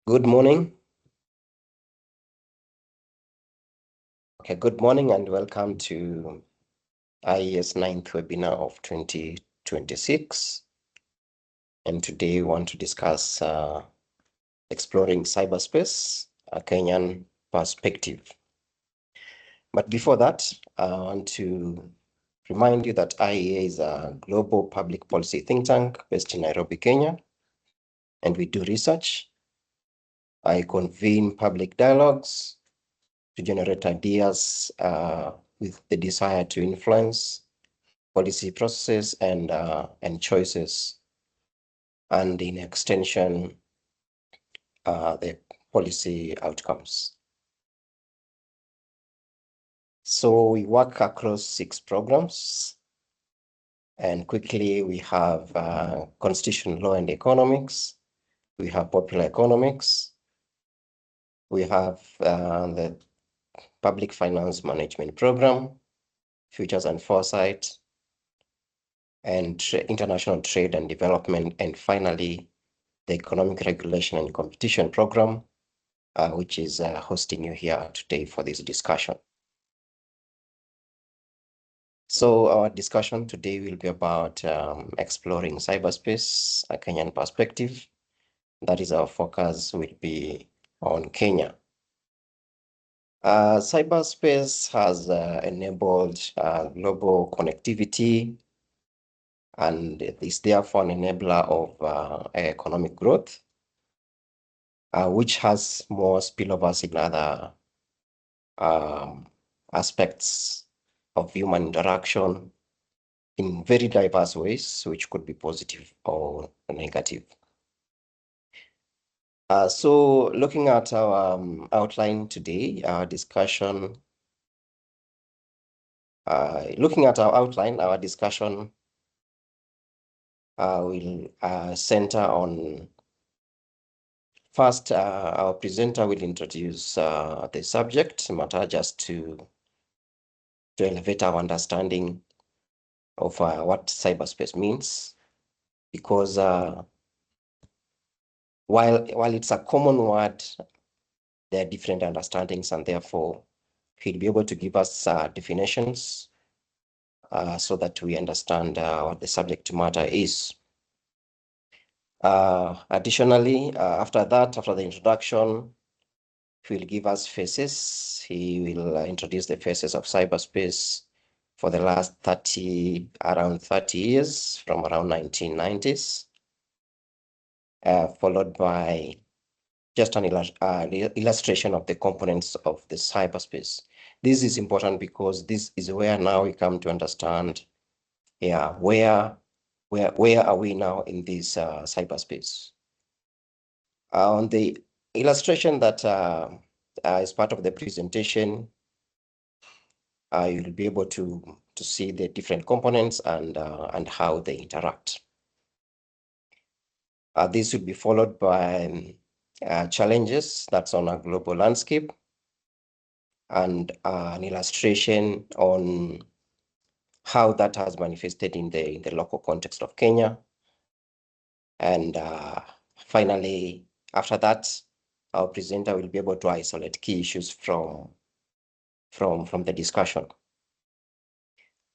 Good morning. Okay, good morning and welcome to IES 9th webinar of 2026. And today we want to discuss exploring cyberspace, a Kenyan perspective. But before that, I want to remind you that IEA is a global public policy think tank based in Nairobi, Kenya, and we do research. I convene public dialogues to generate ideas with the desire to influence policy processes and choices, and in extension, the policy outcomes. So we work across 6 programs, and quickly we have constitutional law and economics, we have popular economics, we have the public finance management program, futures and foresight, and international trade and development, and finally, the economic regulation and competition program, which is hosting you here today for this discussion. So our discussion today will be about exploring cyberspace, a Kenyan perspective. That is, our focus will be on Kenya. Cyberspace has enabled global connectivity and is therefore an enabler of economic growth, which has more spillovers in other aspects of human interaction in very diverse ways, which could be positive or negative. So looking at our outline today, our discussion, our discussion will center on, first, our presenter will introduce the subject matter just to elevate our understanding of what cyberspace means, because while it's a common word, there are different understandings, and therefore he'll be able to give us definitions so that we understand what the subject matter is. Additionally, after the introduction, he will give us phases. He will introduce the phases of cyberspace for the last around 30 years, from around 1990s, followed by just an illustration of the components of the cyberspace. This is important because this is where now we come to understand, where are we now in this cyberspace? On the illustration that is part of the presentation, you'll be able to see the different components and how they interact. This will be followed by challenges that's on a global landscape, and an illustration on how that has manifested in the local context of Kenya. And finally, after that, our presenter will be able to isolate key issues from the discussion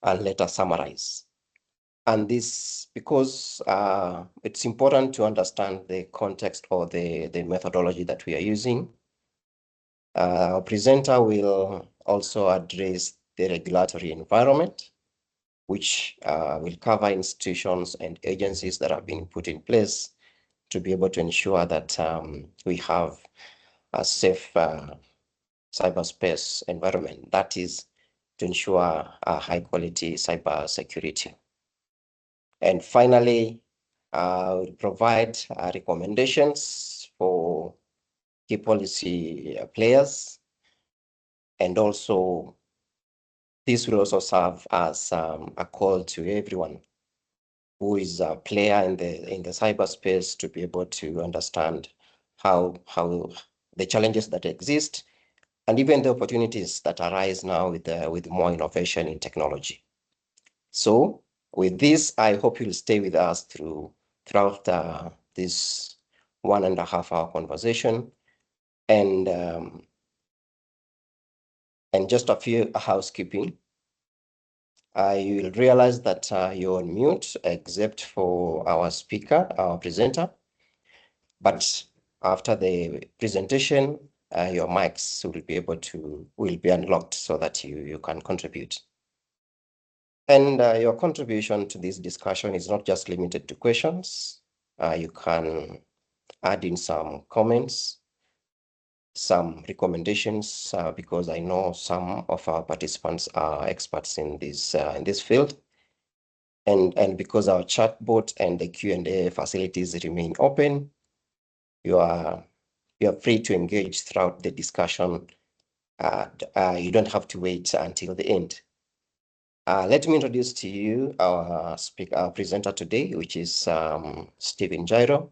and let us summarize. And this, because it's important to understand the context or the methodology that we are using. Our presenter will also address the regulatory environment, which will cover institutions and agencies that have been put in place to be able to ensure that we have a safe cyberspace environment, that is, to ensure a high quality cyber security. And finally, we'll provide recommendations for key policy players, and also this will also serve as a call to everyone who is a player in the cyberspace to be able to understand how the challenges that exist and even the opportunities that arise now with more innovation in technology. So with this, I hope you'll stay with us throughout this 1.5 hour conversation. And just a few housekeeping. You will realize that you're on mute except for our speaker, our presenter. But after the presentation, your mics will be unlocked so that you can contribute. And your contribution to this discussion is not just limited to questions. You can add in some comments, some recommendations, because I know some of our participants are experts in this field. And because our chatbot and the Q&A facilities remain open, you are free to engage throughout the discussion. You don't have to wait until the end. Let me introduce to you our presenter today, which is Stephen Jairo,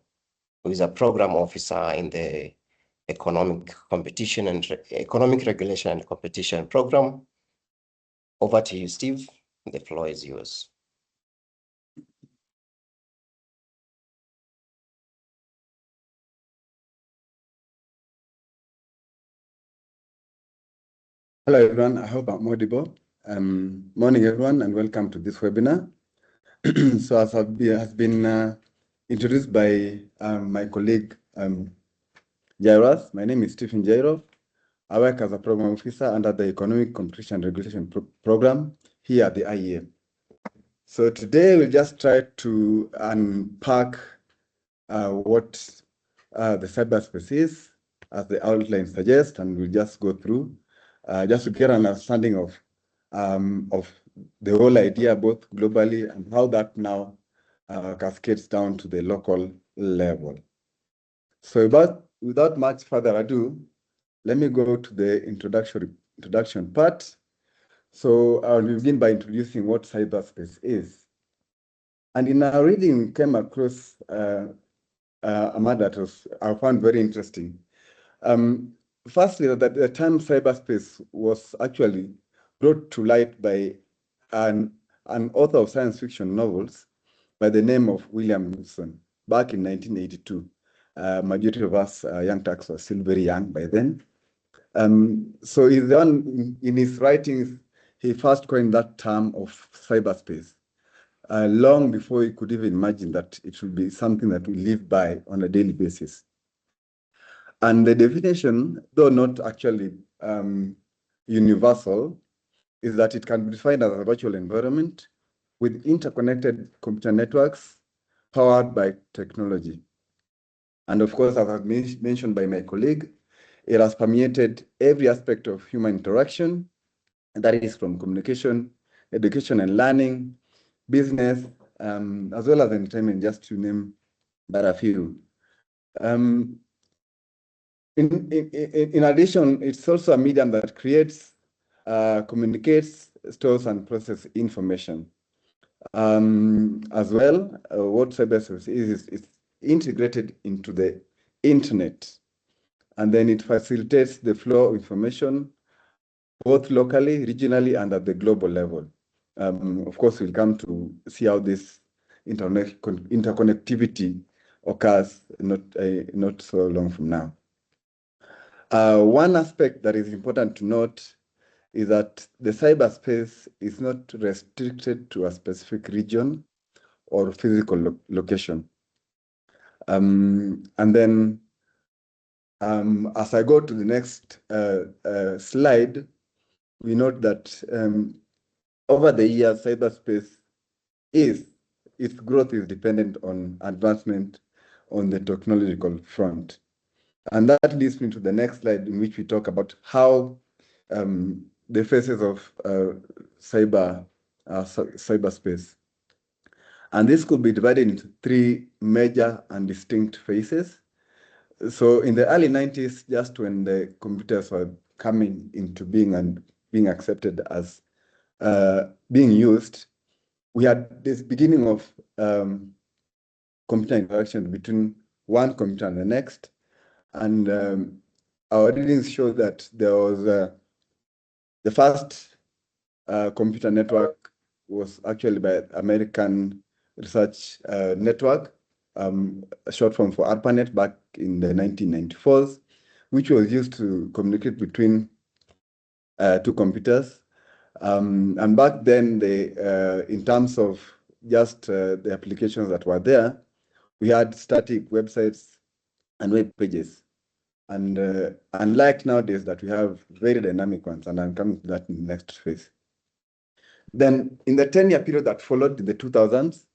who is a program officer in the Economic Regulation and Competition Program. Over to you, Steve. The floor is yours. Hello, everyone. I hope I'm audible. Morning, everyone, and welcome to this webinar. So as has been introduced by my colleague, Jairus, my name is Stephen Jairo. I work as a program officer under the Economic Competition Regulation Program here at the IEM. So today we'll just try to unpack what the cyberspace is, as the outline suggests, and we'll just go through just to get an understanding of the whole idea, both globally and how that now cascades down to the local level. So without much further ado, let me go to the introduction part. So I'll begin by introducing what cyberspace is. And in our reading, we came across a matter that I found very interesting. Firstly, that the term cyberspace was actually brought to light by an author of science fiction novels by the name of William Gibson back in 1982. Majority of us young turks were still very young by then. So in his writings, he first coined that term of cyberspace, long before he could even imagine that it should be something that we live by on a daily basis. And the definition, though not actually universal, is that it can be defined as a virtual environment with interconnected computer networks powered by technology. And of course, as I've mentioned by my colleague, it has permeated every aspect of human interaction, and that is from communication, education and learning, business, as well as entertainment, just to name but a few. In addition, it's also a medium that creates, communicates, stores, and processes information. As well, what cyberspace is it's integrated into the internet, and then it facilitates the flow of information both locally, regionally, and at the global level. Of course, we'll come to see how this interconnectivity occurs not so long from now. One aspect that is important to note is that the cyberspace is not restricted to a specific region or physical location. And then as I go to the next slide, we note that over the years, cyberspace its growth is dependent on advancement on the technological front. And that leads me to the next slide, in which we talk about how the phases of cyberspace. And this could be divided into three major and distinct phases. So in the early 90s, just when the computers were coming into being and being accepted as being used, we had this beginning of computer interaction between one computer and the next. And our readings show that there was the first computer network was actually by American Research Network, a short form for ARPANET back in the 1994s, which was used to communicate between two computers. And back then, in terms of just the applications that were there, we had static websites and web pages. And unlike nowadays that we have very dynamic ones, and I'm coming to that in the next phase. Then in the 10-year period that followed in the 2000s,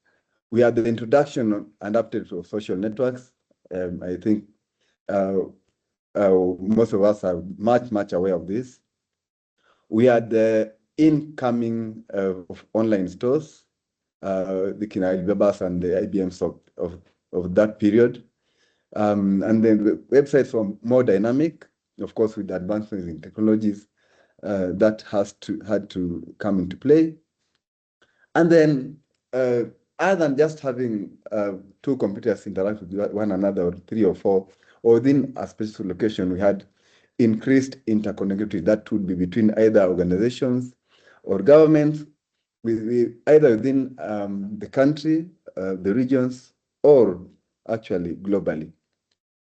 we had the introduction and update of social networks. I think most of us are much aware of this. We had the incoming of online stores, the Alibabas and the IBMs of that period. And then the websites were more dynamic, of course, with advancements in technologies that had to come into play. And then other than just having two computers interact with one another, or three or four, or within a specific location, we had increased interconnectivity that would be between either organizations or governments, either within the country, the regions, or actually globally.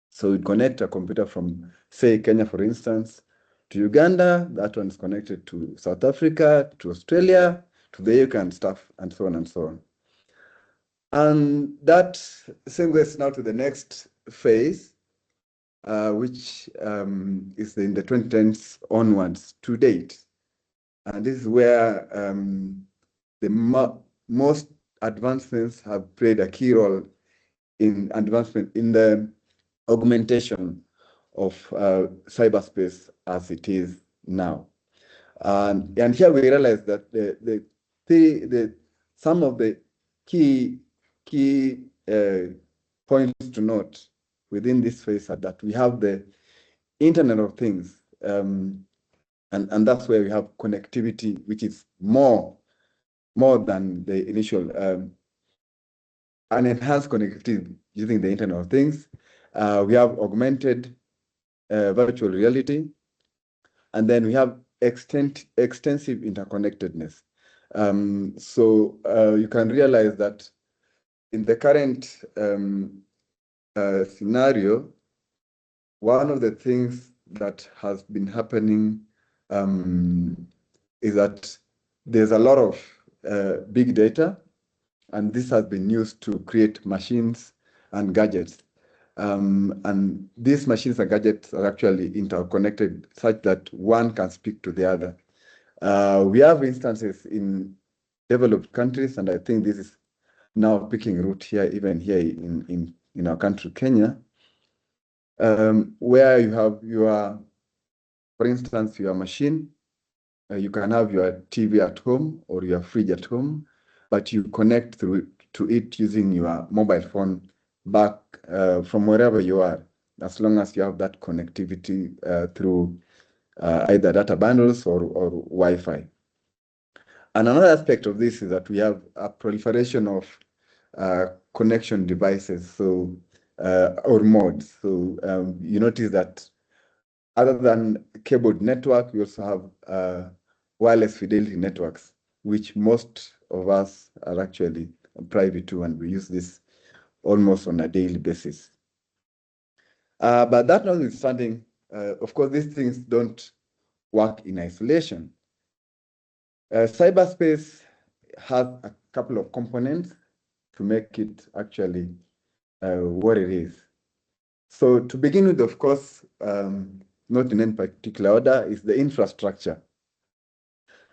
So we connect a computer from, say, Kenya, for instance, to Uganda. That one is connected to South Africa, to Australia, to the UK and stuff, and so on and so on. And that segues now to the next phase, which is in the 2010s onwards to date. And this is where the most advancements have played a key role in advancement in the augmentation of cyberspace as it is now. And here we realize that some of the key points to note within this phase are that we have the Internet of Things, and that's where we have connectivity, which is more than the initial an enhanced connectivity using the Internet of Things. We have augmented virtual reality, and then we have extensive interconnectedness. So you can realize that in the current scenario, one of the things that has been happening is that there's a lot of big data, and this has been used to create machines and gadgets. And these machines and gadgets are actually interconnected such that one can speak to the other. We have instances in developed countries, and I think this is now picking root here, even here in our country, Kenya, where you have for instance, your machine. You can have your TV at home or your fridge at home, but you connect to it using your mobile phone back from wherever you are, as long as you have that connectivity through either data bundles or Wi-Fi. And another aspect of this is that we have a proliferation of connection devices, so or modes. So you notice that other than cabled network, we also have wireless fidelity networks, which most of us are actually privy to, and we use this almost on a daily basis. But that notwithstanding, of course, these things don't work in isolation. Cyberspace has a couple of components to make it actually what it is. So to begin with, of course, not in any particular order, is the infrastructure.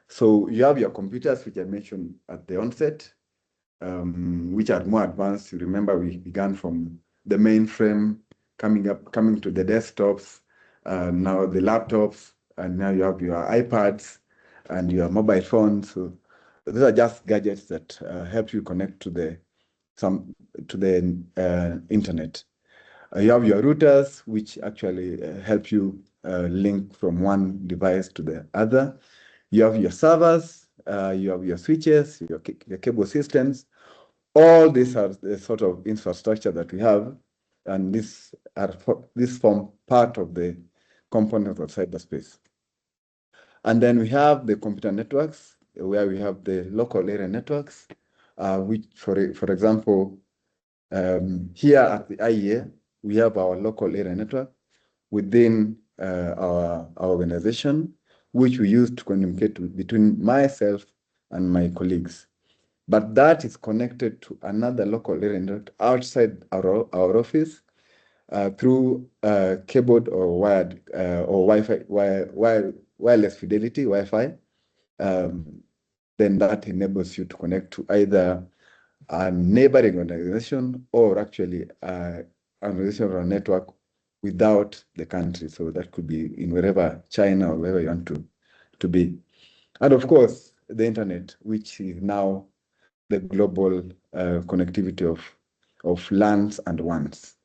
So you have your computers, which I mentioned at the onset, which are more advanced. You remember we began from the mainframe, coming to the desktops, now the laptops, and now you have your iPads and your mobile phones. So those are just gadgets that help you connect to the internet. You have your routers, which actually help you link from one device to the other. You have your servers, you have your switches, your cable systems. All these are the sort of infrastructure that we have, and this form part of the component of cyberspace. And then we have the computer networks, where we have the local area networks, which, for example, Here at the IEA, we have our local area network within our organization, which we use to communicate between myself and my colleagues. But that is connected to another local area network outside our office through cabled or wired or Wi-Fi, wireless fidelity, Wi-Fi. Then that enables you to connect to either a neighboring organization or actually an organization or a network without the country. So that could be in wherever China or wherever you want to be. And of course, the internet, which is now the global connectivity of lands and ones.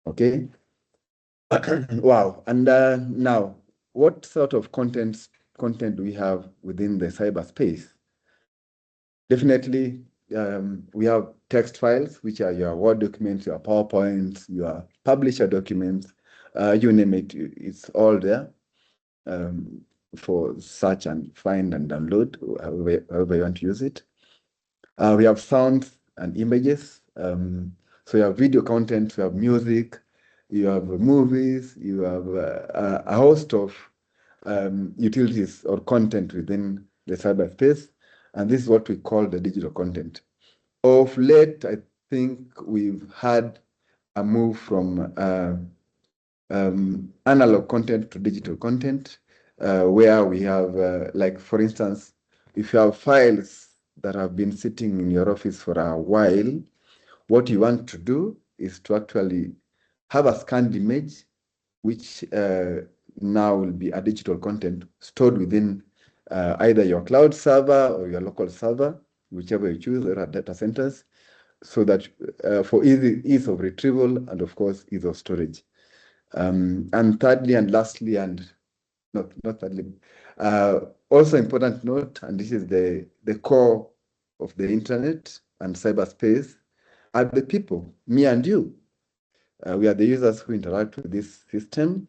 Okay. Wow. And now, what sort of content do we have within the cyberspace? Definitely, we have text files, which are your Word documents, your PowerPoints, your publisher documents, you name it, it's all there for search and find and download, however you want to use it. We have sounds and images. So you have video content, you have music, you have movies, you have a host of utilities or content within the cyberspace. And this is what we call the digital content. Of late, I think we've had a move from analog content to digital content, where we have, like, for instance, if you have files that have been sitting in your office for a while, what you want to do is to actually have a scanned image, which now will be a digital content stored within either your cloud server or your local server, whichever you choose. There are data centers, so that for ease of retrieval and of course ease of storage. And thirdly and lastly, and not thirdly, also important note, and this is the core of the internet and cyberspace, are the people, me and you. We are the users who interact with this system,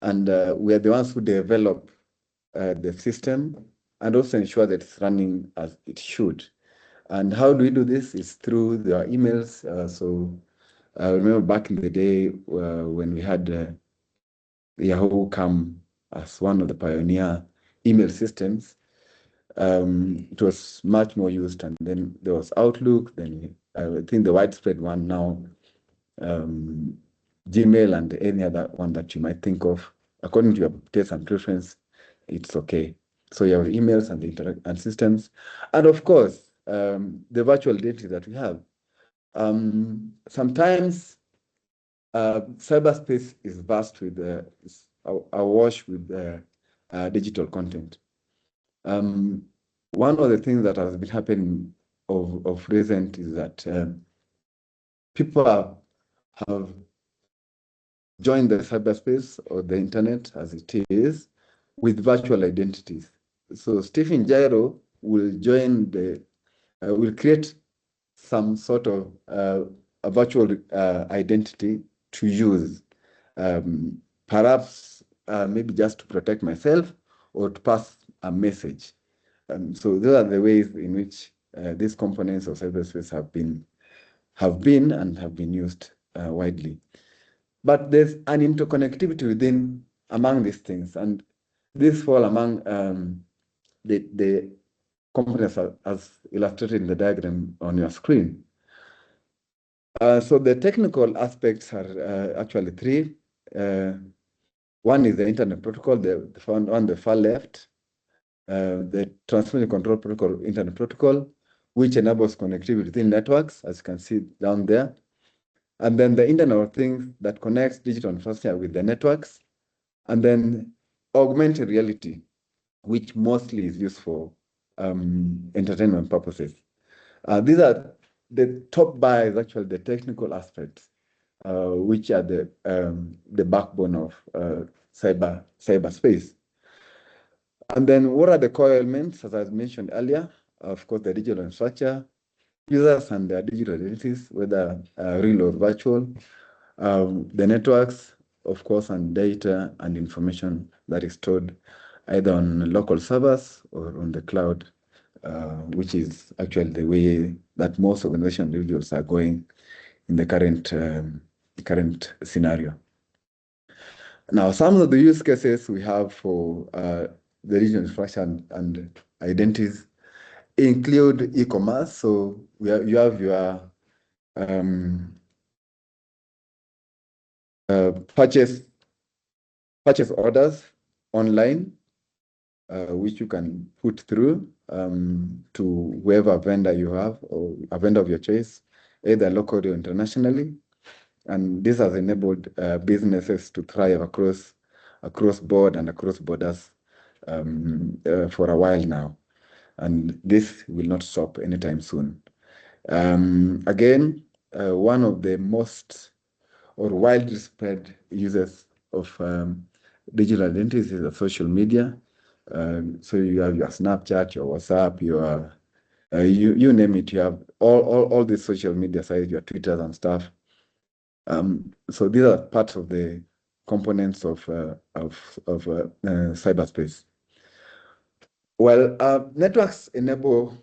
and we are the ones who develop the system and also ensure that it's running as it should. And how do we do this? Is through their emails. So I remember back in the day when we had Yahoo come as one of the pioneer email systems. It was much more used, and then there was Outlook. Then I think the widespread one now, Gmail, and any other one that you might think of. According to your taste and preference, it's okay. So you have emails and the and systems, and of course the virtual identity that we have. Sometimes cyberspace is vast with awash with digital content. One of the things that has been happening of recent is that people have joined the cyberspace or the internet as it is with virtual identities. So Stephen Jairo will join will create some sort of a virtual identity to use, perhaps maybe just to protect myself or to pass a message. So those are the ways in which these components of cyberspace have been and have been used widely. But there's an interconnectivity among these things, and this fall among the components as illustrated in the diagram on your screen. So the technical aspects are actually three. One is the internet protocol, the one on the far left, the transmission control protocol, internet protocol, which enables connectivity within networks, as you can see down there. And then the Internet of Things that connects digital infrastructure with the networks. And then augmented reality, which mostly is used for entertainment purposes. These are the top bar is actually the technical aspects, which are the backbone of cyberspace. And then what are the core elements, as I mentioned earlier? Of course, the digital infrastructure, users and their digital identities, whether real or virtual, the networks, of course, and data and information that is stored either on local servers or on the cloud which is actually the way that most organizations and individuals are going in the current scenario. Now, some of the use cases we have for the regional infrastructure and identities include e-commerce. So you have your purchase orders online, which you can put through to whoever vendor you have or a vendor of your choice, either locally or internationally. And this has enabled businesses to thrive across board and across borders for a while now. And this will not stop anytime soon. Again, one of the most or widely spread uses of digital identities is social media. So you have your Snapchat, your WhatsApp, your you name it. You have all these social media sites, your Twitters and stuff. So these are parts of the components of cyberspace. Well, networks enable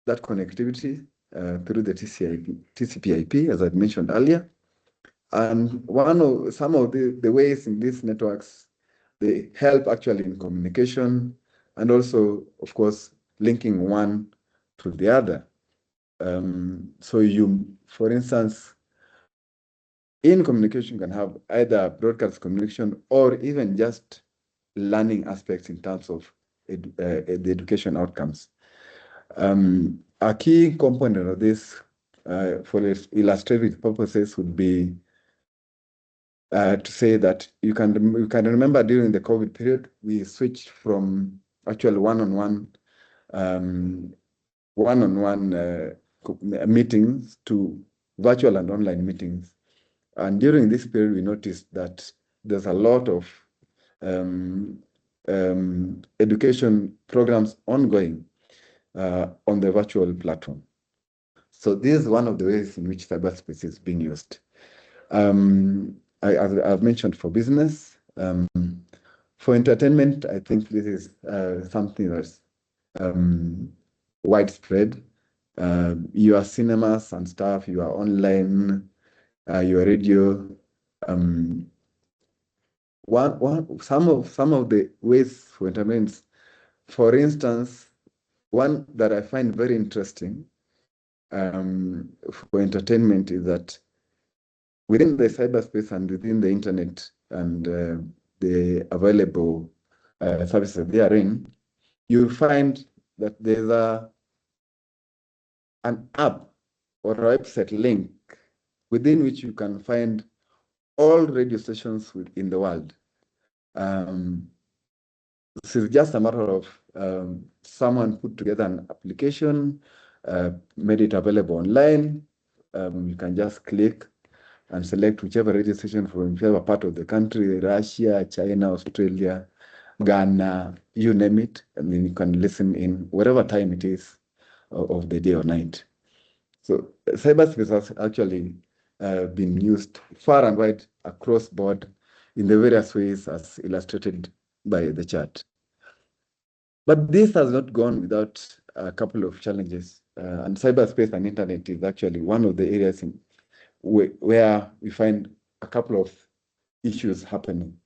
that connectivity through the TCP/IP, as I mentioned earlier. And some of the ways in these networks, they help actually in communication and also, of course, linking one to the other. So for instance, in communication, you can have either broadcast communication or even just learning aspects in terms of the education outcomes. A key component of this, for illustrative purposes, would be to say that you can remember during the COVID period, we switched from actual one-on-one meetings to virtual and online meetings. And during this period, we noticed that there's a lot of education programs ongoing on the virtual platform. So this is one of the ways in which cyberspace is being used. I've mentioned for business. For entertainment, I think this is something that's widespread. Your cinemas and stuff, your online, your radio. Some of the ways for entertainment, for instance, one that I find very interesting for entertainment is that within the cyberspace and within the internet and the available services therein, you'll find that there's an app or a website link within which you can find all radio stations in the world. This is just a matter of someone put together an application, made it available online. You can just click and select whichever radio station from whichever part of the country, Russia, China, Australia, Ghana, you name it. And then you can listen in whatever time it is of the day or night. So cyberspace has actually been used far and wide across board in the various ways as illustrated by the chart. But this has not gone without a couple of challenges. And cyberspace and internet is actually one of the areas where we find a couple of issues happening.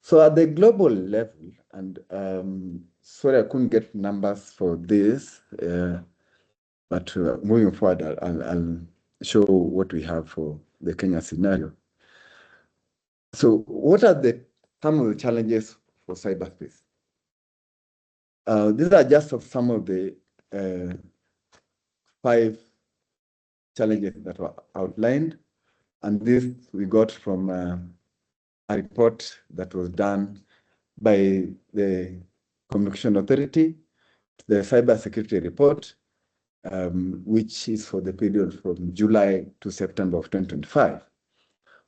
So at the global level, and sorry, I couldn't get numbers for this, but moving forward, I'll show what we have for the Kenya scenario. So what are some of the challenges for cyberspace? These are just some of the 5 challenges that were outlined. And this we got from a report that was done by the Communication Authority, the Cybersecurity Report, which is for the period from July to September of 2025.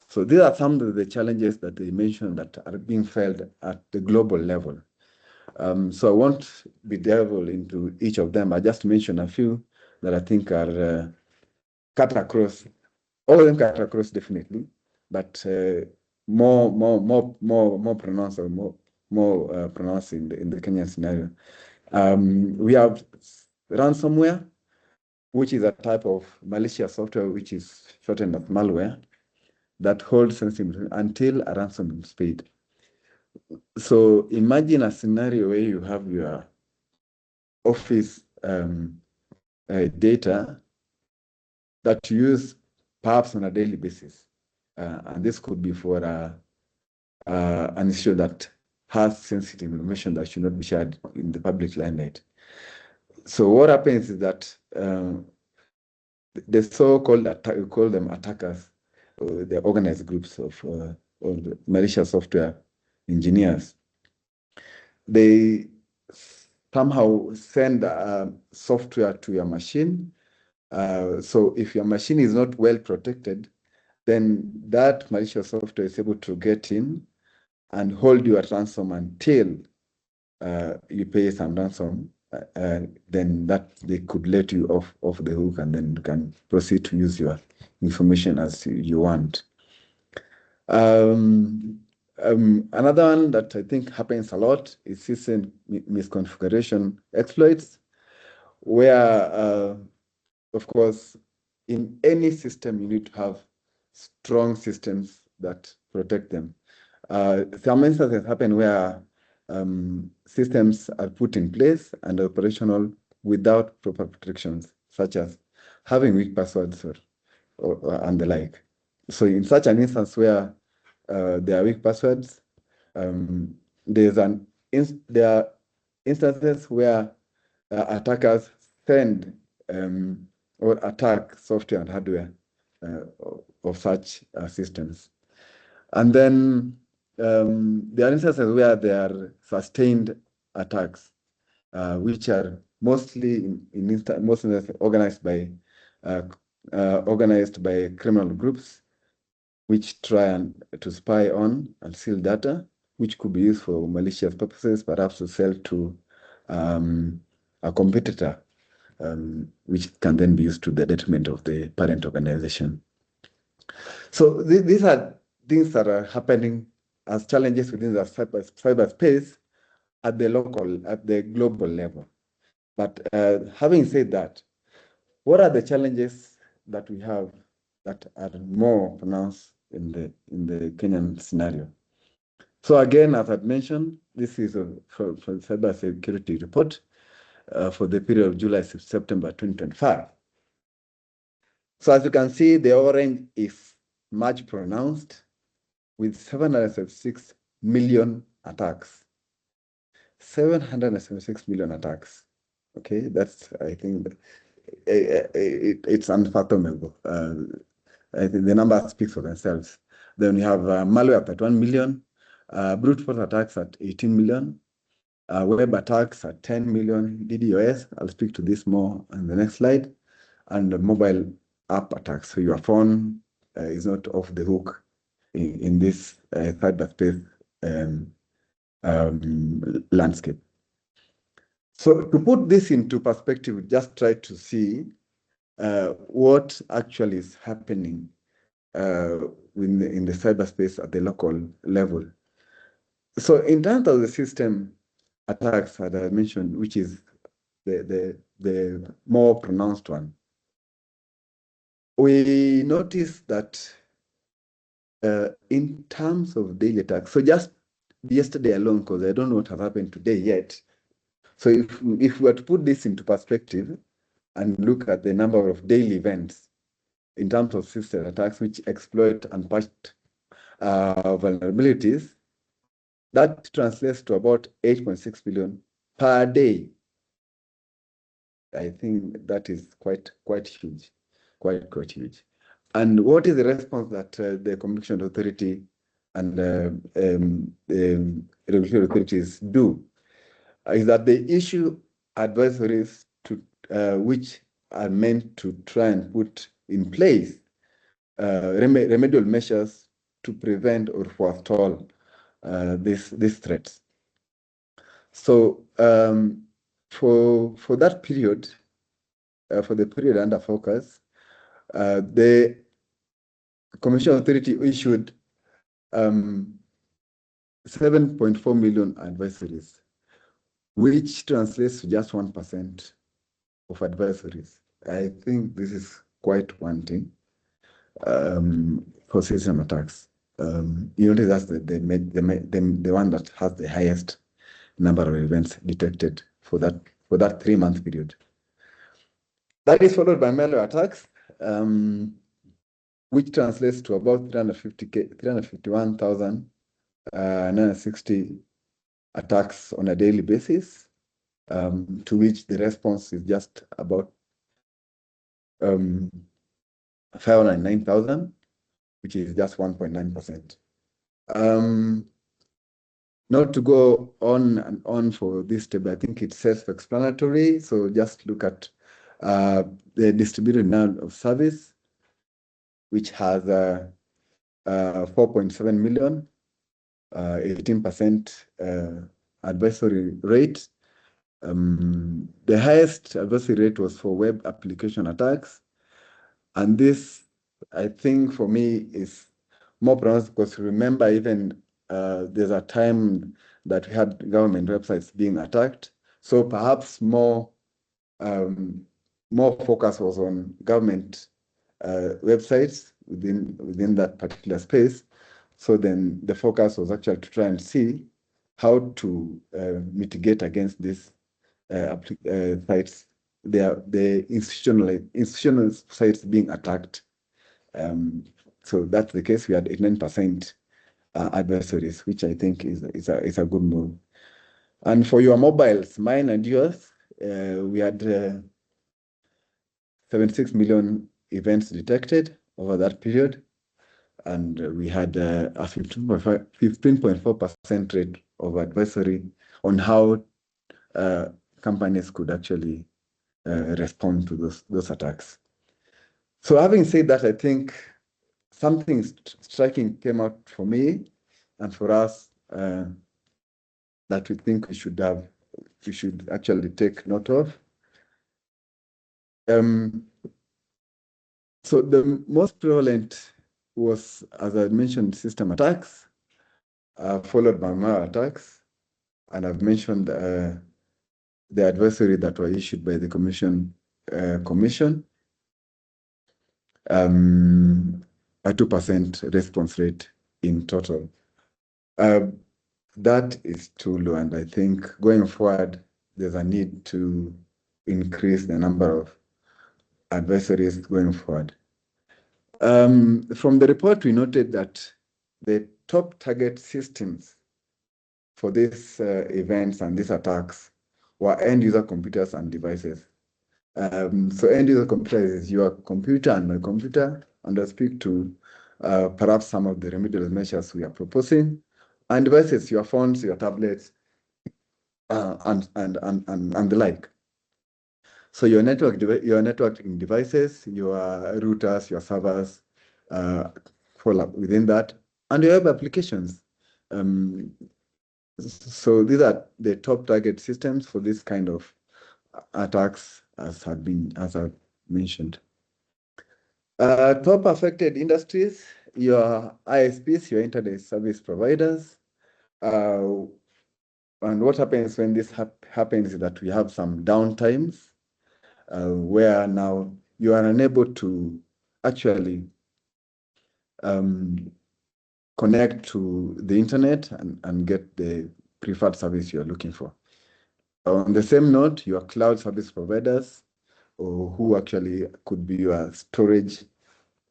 So these are some of the challenges that they mentioned that are being felt at the global level. So I won't be delving into each of them. I just mentioned a few that I think are cut across. All of them cut across definitely, but more pronounced or more pronounced in the Kenyan scenario We have ransomware, which is a type of malicious software which is shortened as malware that holds sensitive information until a ransom is paid. So imagine a scenario where you have your office data that you use perhaps on a daily basis. And this could be for an issue that has sensitive information that should not be shared in the public limelight. So what happens is that the so-called we call them attackers, the organized groups of malicious software engineers. They somehow send software to your machine. So if your machine is not well protected, then that malicious software is able to get in and hold you at ransom until you pay some ransom. Then that they could let you off the hook, and then you can proceed to use your information as you want. Another one that I think happens a lot is system misconfiguration exploits, where, of course, in any system, you need to have strong systems that protect them. Some instances happen where systems are put in place and operational without proper protections, such as having weak passwords and the like. So in such an instance where there are weak passwords, there are instances where attackers send or attack software and hardware of such systems. And then there are instances where there are sustained attacks, which are mostly organized by criminal groups, which try to spy on and steal data, which could be used for malicious purposes, perhaps to sell to a competitor, which can then be used to the detriment of the parent organization. So these are things that are happening as challenges within the cyberspace at the global level. But having said that, what are the challenges that we have that are more pronounced in the Kenyan scenario? So again, as I've mentioned, this is for cybersecurity report for the period of July to September 2025. So as you can see, the orange is much pronounced with 776 million attacks. 776 million attacks. Okay, that's, I think, it's unfathomable. I think the number speaks for themselves. Then you have malware at 1 million, brute force attacks at 18 million, web attacks at 10 million, DDoS, I'll speak to this more on the next slide, and mobile app attacks. So your phone is not off the hook in this cyberspace landscape. So to put this into perspective, just try to see what actually is happening in the cyberspace at the local level. So in terms of the system attacks that I mentioned, which is the more pronounced one, we noticed that in terms of daily attacks, so just yesterday alone, because I don't know what has happened today yet. So if we were to put this into perspective and look at the number of daily events in terms of system attacks which exploit unpatched vulnerabilities, that translates to about 8.6 billion per day. I think that is quite huge, quite huge. And what is the response that the Communication Authority and regulatory authorities do? Is that they issue advisories to which are meant to try and put in place remedial measures to prevent or forestall these threats. So for that period, for the period under focus, the Commission Authority issued 7.4 million advisories, which translates to just 1% of advisories. I think this is quite wanting for system attacks. You notice that's the one that has the highest number of events detected for that 3-month period. That is followed by malware attacks, which translates to about 351,960 attacks on a daily basis, to which the response is just about 509,000, which is just 1.9%. Not to go on and on for this table, I think it's self-explanatory. So just look at the distributed amount of service, which has 4.7 million, 18% advisory rate. The highest advisory rate was for web application attacks. And this, I think, for me, is more pronounced because remember, even there's a time that we had government websites being attacked. So perhaps more focus was on government websites within that particular space. So then the focus was actually to try and see how to mitigate against these sites, the institutional sites being attacked. So that's the case. We had 89% adversaries, which I think is a good move. And for your mobiles, mine and yours, we had 76 million events detected over that period. And we had a 15.4% rate of advisory on how companies could actually respond to those attacks. So having said that, I think something striking came out for me and for us that we think we should actually take note of. So the most prevalent was, as I mentioned, system attacks, followed by malware attacks. And I've mentioned the advisory that were issued by the commission, a 2% response rate in total. That is too low, and I think going forward, there's a need to increase the number of advisories going forward. From the report, we noted that the top target systems for these events and these attacks were end-user computers and devices. So end-user computers is your computer and my computer, and I speak to perhaps some of the remedial measures we are proposing. And devices, your phones, your tablets, and the like. So your networking devices, your routers, your servers fall up within that, and your web applications. So these are the top target systems for this kind of attacks, as I've mentioned. Top affected industries, your ISPs, your internet service providers. And what happens when this happens is that we have some downtimes where now you are unable to actually connect to the internet and get the preferred service you're looking for. On the same note, your cloud service providers, or who actually could be your storage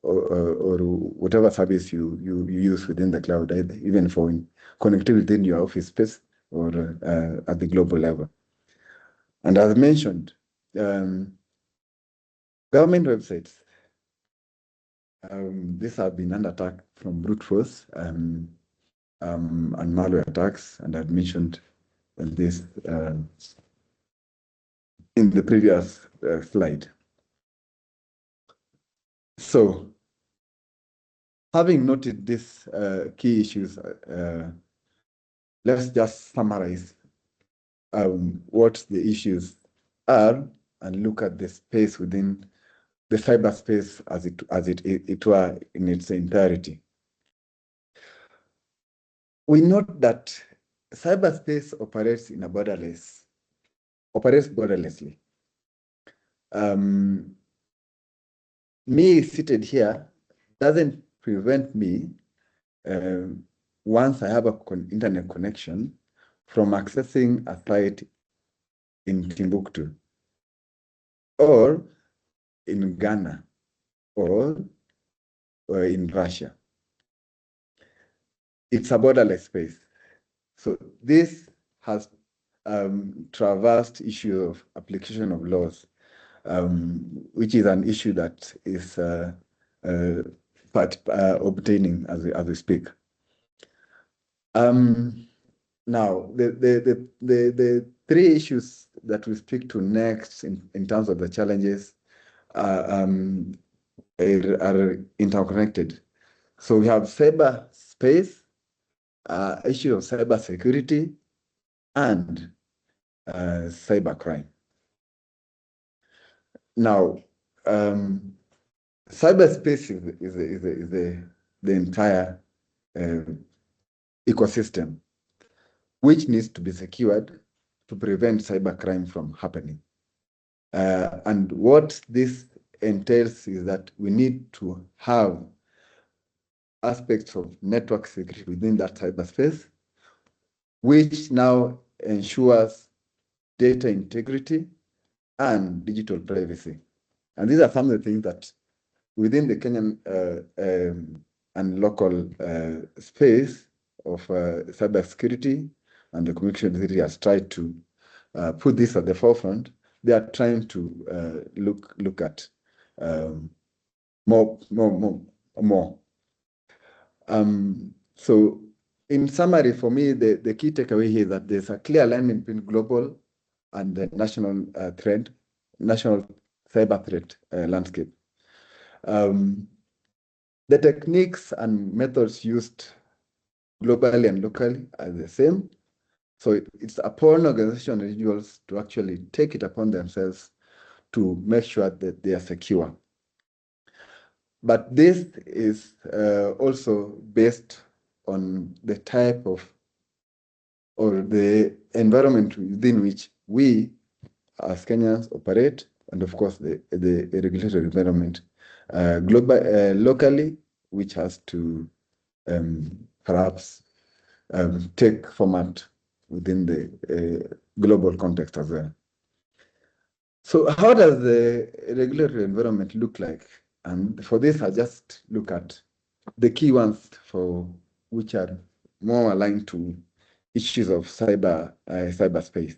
or whatever service you use within the cloud, even for connectivity within your office space or at the global level. And as mentioned, government websites, these have been under attack from brute force and malware attacks, and I've mentioned this in the previous slide. So, having noted these key issues, let's just summarize what the issues are and look at the space within the cyberspace as it were in its entirety. We note that cyberspace operates in a borderless operates borderlessly. Me seated here doesn't prevent me, once I have a internet connection, from accessing a site in Timbuktu or in Ghana or in Russia. It's a borderless space. So this has traversed issue of application of laws, which is an issue that is obtaining as we speak. Now, the three issues that we speak to next in terms of the challenges are interconnected. So we have cyberspace, issue of cyber security, and cybercrime. Now, cyberspace is the entire ecosystem, which needs to be secured to prevent cybercrime from happening. And what this entails is that we need to have aspects of network security within that cyberspace, which now ensures data integrity and digital privacy. And these are some of the things that within the Kenyan and local space of cybersecurity and the communication security has tried to put this at the forefront. They are trying to look at more. So in summary, for me, the key takeaway here is that there's a clear alignment between global and the national national cyber threat landscape. The techniques and methods used globally and locally are the same. So it's upon organizations and individuals to actually take it upon themselves to make sure that they are secure. But this is also based on the type of or the environment within which we as Kenyans operate, and of course the regulatory environment locally, which has to perhaps take format within the global context as well. So how does the regulatory environment look like? And for this, I just look at the key ones for which are more aligned to issues of cyberspace.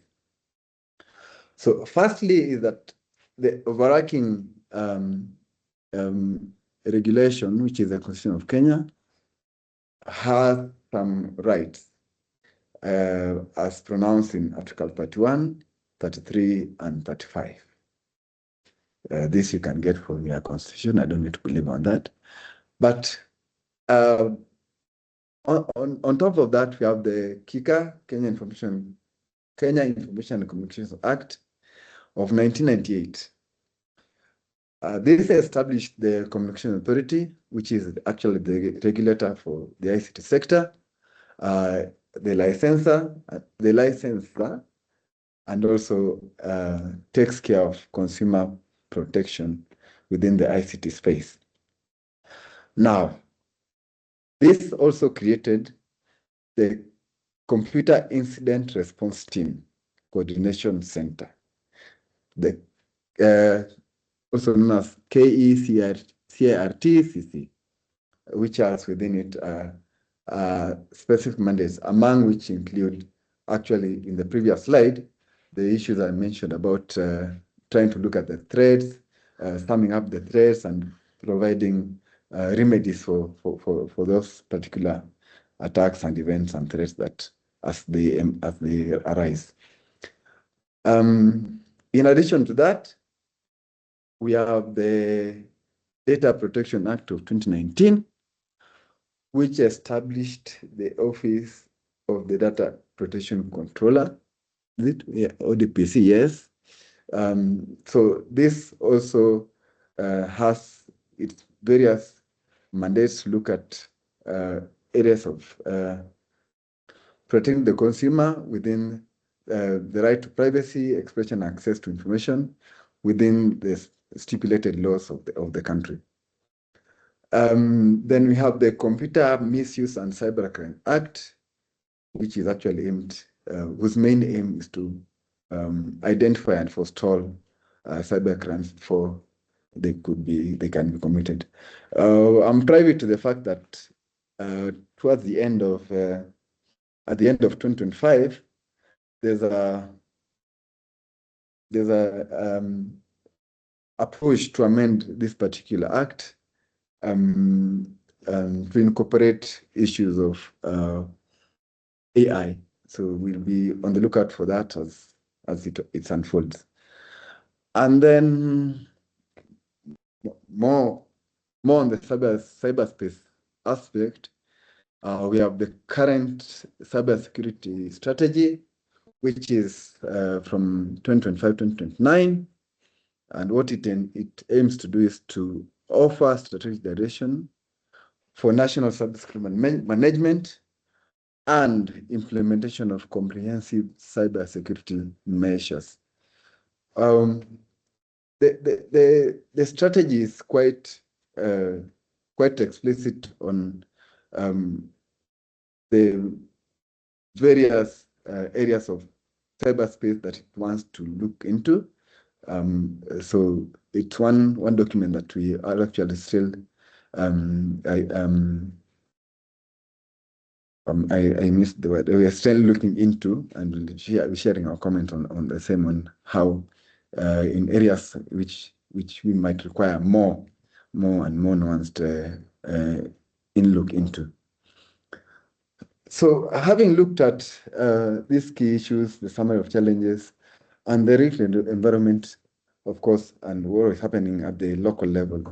So firstly is that the overarching regulation, which is the Constitution of Kenya, has some rights as pronounced in Article 31, 33, and 35. This you can get from your constitution. I don't need to believe on that. But on top of that, we have the KICA, Kenya Information and Communications Act of 1998. This established the Communication Authority, which is actually the regulator for the ICT sector, the licensor, and also takes care of consumer protection within the ICT space. Now, this also created the Computer Incident Response Team Coordination Center, the also known as KECIRTCC, which has within it specific mandates, among which include, actually in the previous slide, the issues I mentioned about trying to look at the threats, summing up the threats, and providing remedies for those particular attacks and events and threats that as they arise. In addition to that, we have the Data Protection Act of 2019, which established the Office of the Data Protection Controller, ODPC, yes. So this also has its various mandates to look at areas of protecting the consumer within the right to privacy, expression, and access to information within the stipulated laws of the country. Then we have the Computer Misuse and Cybercrime Act, which is actually aimed, whose main aim is to identify and forestall cybercrimes before they can be committed. I'm privy to the fact that towards the end of at the end of 2025, there's a push to amend this particular act to incorporate issues of AI. So we'll be on the lookout for that as it unfolds. And then more on the cyberspace aspect, we have the current cybersecurity strategy, which is from 2025-2029. And what it aims to do is to offer strategic direction for national cybersecurity management and implementation of comprehensive cybersecurity measures. The strategy is quite explicit on the various areas of cyberspace that it wants to look into. So it's one document that we are actually still I missed the word. We are still looking into, and we'll be sharing our comment on the same, on how in areas which we might require more and more nuanced look into. So having looked at these key issues, the summary of challenges, and the rich environment, of course, and what is happening at the local level,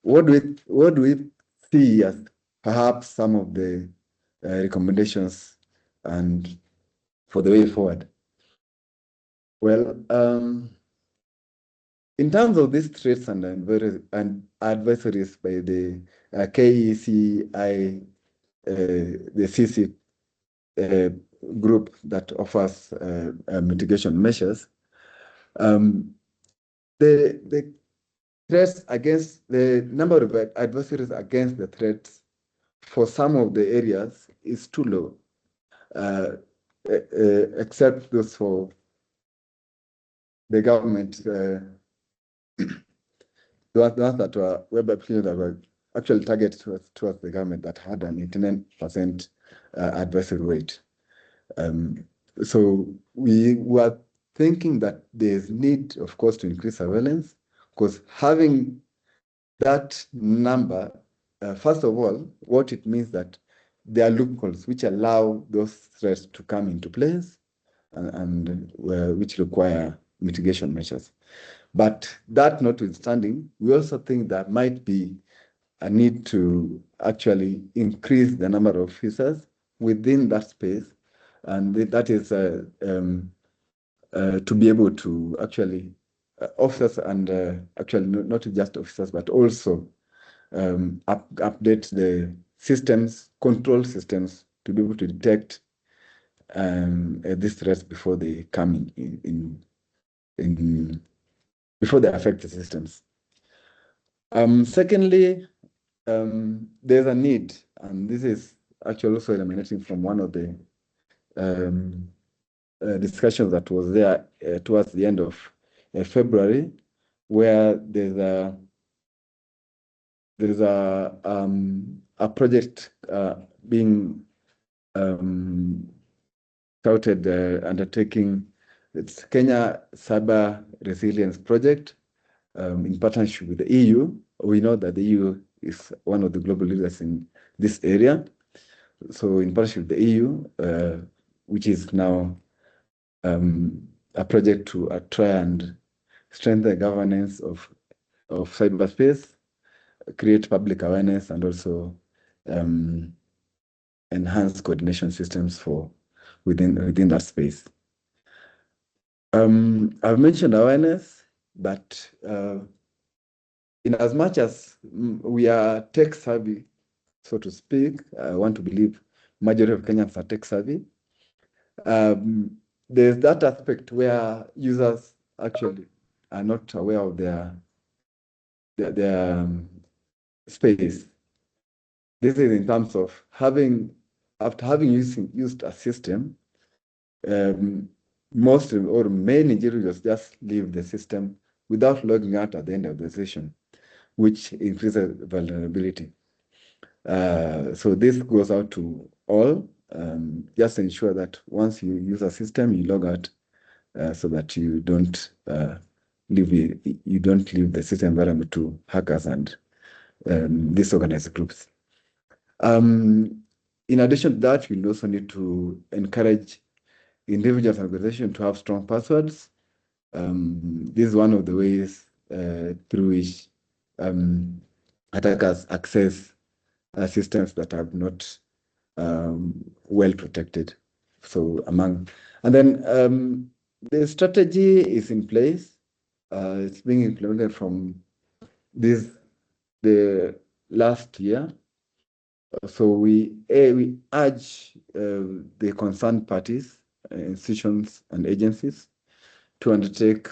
what do we see as perhaps some of the recommendations and for the way forward? Well, in terms of these threats and advisories by the KECI, the CC group that offers mitigation measures, the threats against the number of adversaries against the threats for some of the areas is too low, except those for the government, the ones that were web applications that were actually targeted towards the government that had an 89% adversary rate. So we were thinking that there's need, of course, to increase surveillance, because having that number, first of all, what it means that there are loopholes which allow those threats to come into place and which require mitigation measures. But that notwithstanding, we also think there might be a need to actually increase the number of officers within that space, and that is to be able to actually officers and actually not just officers, but also update the systems, control systems, to be able to detect these threats before they come before they affect the systems. Secondly, there's a need, and this is actually also emanating from one of the discussions that was there towards the end of February, where there's a project being touted, undertaking. It's Kenya Cyber Resilience Project in partnership with the EU. We know that the EU is one of the global leaders in this area. So in partnership with the EU, which is now a project to try and strengthen the governance of cyberspace, create public awareness, and also enhance coordination systems for within that space. I've mentioned awareness, but in as much as we are tech savvy, so to speak, I want to believe majority of Kenyans are tech savvy. there's that aspect where users actually are not aware of their space. This is in terms of after having used a system, most or many Nigerians just leave the system without logging out at the end of the session, which increases vulnerability. So this goes out to all. Just ensure that once you use a system, you log out so that you don't leave the system environment to hackers and disorganized groups. In addition to that, you'll also need to encourage individuals and organizations to have strong passwords. This is one of the ways through which attackers access systems that are not well protected. So and then the strategy is in place. It's being implemented from the last year. So we urge the concerned parties, institutions, and agencies to undertake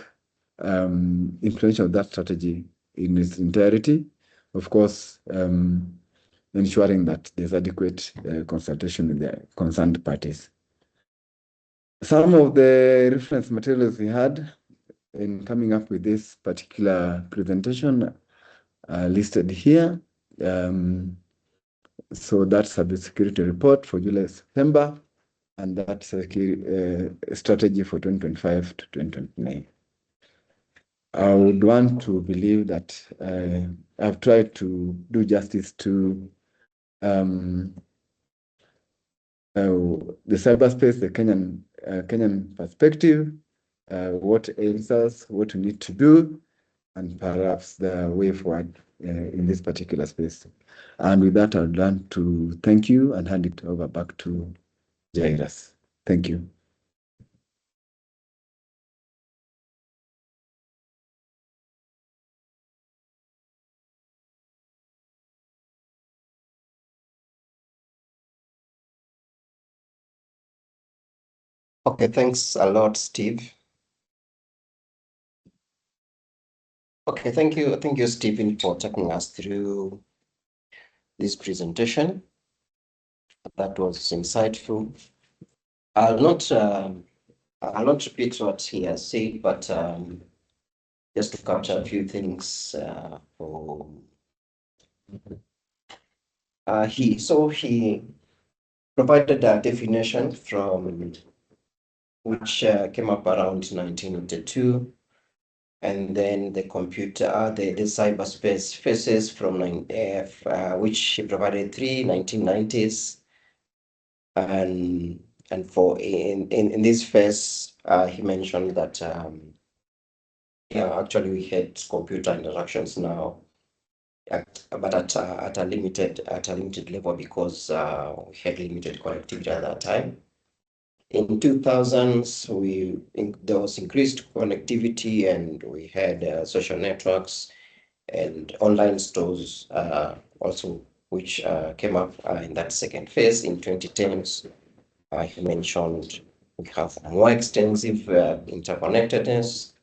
implementation of that strategy in its entirety. Of course, ensuring that there's adequate consultation with the concerned parties. Some of the reference materials we had in coming up with this particular presentation are listed here. So that's a security report for July-September, and that's a strategy for 2025 to 2029. I would want to believe that I've tried to do justice to the cyberspace, the Kenyan perspective, what ails us, what we need to do, and perhaps the way forward in this particular space. And with that, I'd like to thank you and hand it over back to Jairus. Thank you. Okay, thanks a lot, Steve. Okay, thank you, Stephen, for taking us through this presentation. That was insightful. I'll not repeat what he has said, but just to capture a few things. He provided a definition from which came up around 1982. And then the cyberspace phases from which he provided 1990s. And for in this phase, he mentioned that actually we had computer interactions now, but at a limited level because we had limited connectivity at that time. In 2000s, there was increased connectivity, and we had social networks and online stores also, which came up in that second phase. In 2010s, I mentioned we have more extensive interconnectedness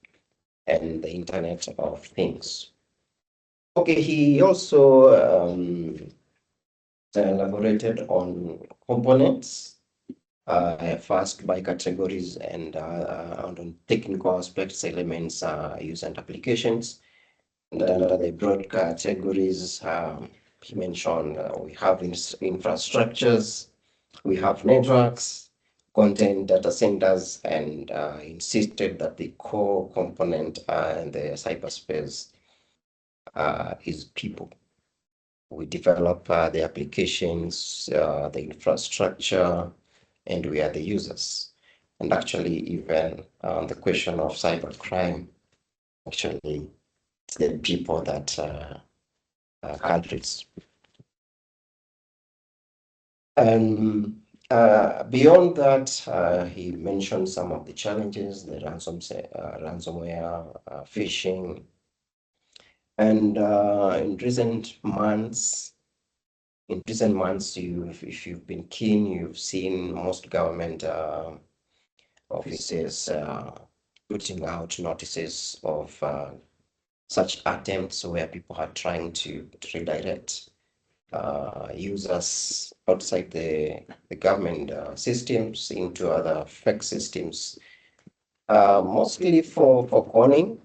and the Internet of Things. Okay, he also elaborated on components, first by categories and on technical aspects, elements, use and applications. And under the broad categories, he mentioned we have infrastructures, we have networks, content data centers, and insisted that the core component in the cyberspace is people. We develop the applications, the infrastructure, and we are the users. And actually, even the question of cybercrime, actually, it's the people that culprits. And beyond that, he mentioned some of the challenges, the ransomware, phishing, and in recent months, if you've been keen, you've seen most government offices putting out notices of such attempts where people are trying to redirect users outside the government systems into other fake systems, mostly for calling.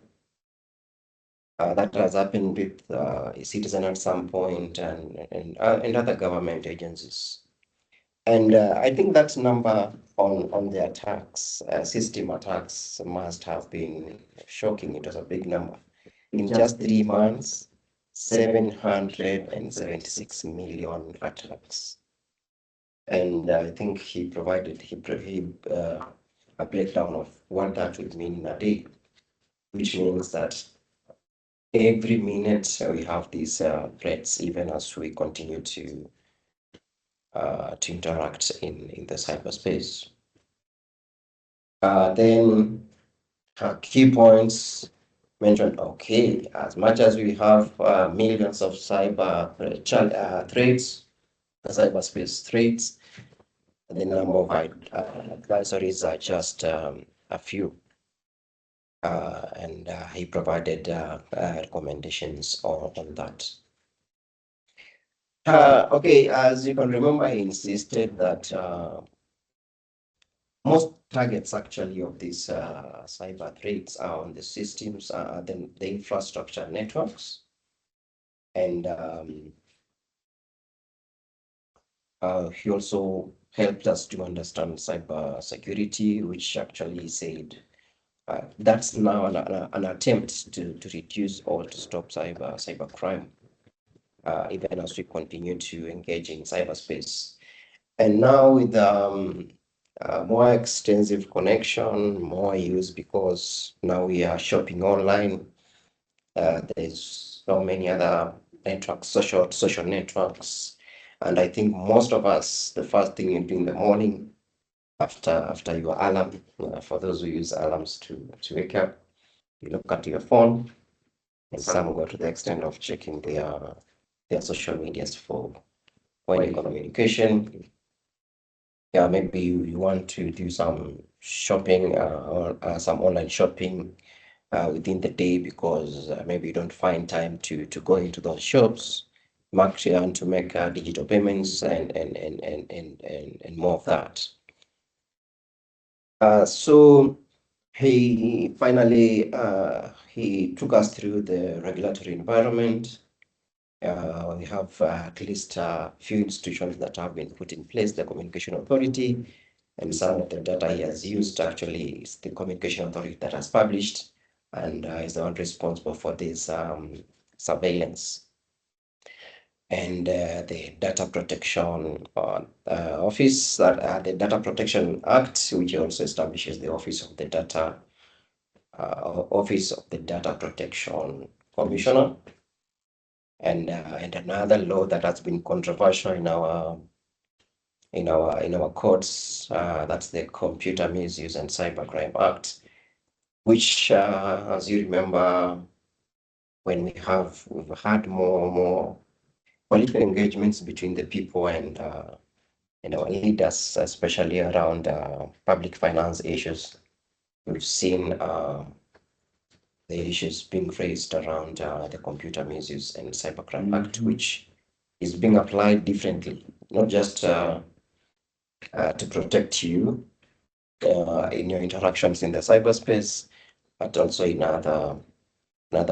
That has happened with Citizen at some point and other government agencies. And I think that number on the attacks, system attacks, must have been shocking. It was a big number. In just 3 months, 776 million attacks. And I think he provided a breakdown of what that would mean in a day, which means that every minute we have these threats, even as we continue to interact in the cyberspace. Then key points mentioned. Okay, as much as we have millions of cyber threats, cyberspace threats, the number of advisories are just a few. And he provided recommendations on that. Okay, as you can remember, he insisted that most targets actually of these cyber threats are on the systems, the infrastructure networks. And he also helped us to understand cyber security, which actually said that's now an attempt to reduce or to stop cyber crime, even as we continue to engage in cyberspace. And now with more extensive connection, more use, because now we are shopping online. There's so many other networks, social networks. And I think most of us, the first thing you do in the morning after your alarm, for those who use alarms to wake up, you look at your phone, and some go to the extent of checking their social medias for any communication. Yeah, maybe you want to do some shopping or some online shopping within the day, because maybe you don't find time to go into those shops, and to make digital payments and more of that. So he finally he took us through the regulatory environment. We have at least a few institutions that have been put in place: the Communication Authority, and some of the data he has used actually is the Communication Authority that has published and is the one responsible for this surveillance. And the Data Protection Office, the Data Protection Act, which also establishes the Office of the Data Protection Commissioner, and another law that has been controversial in our courts, that's the Computer Misuse and Cybercrime Act, which, as you remember, when we've had more political engagements between the people and our leaders, especially around public finance issues. We've seen the issues being raised around the Computer Misuse and Cybercrime Act, which is being applied differently, not just to protect you in your interactions in the cyberspace, but also in other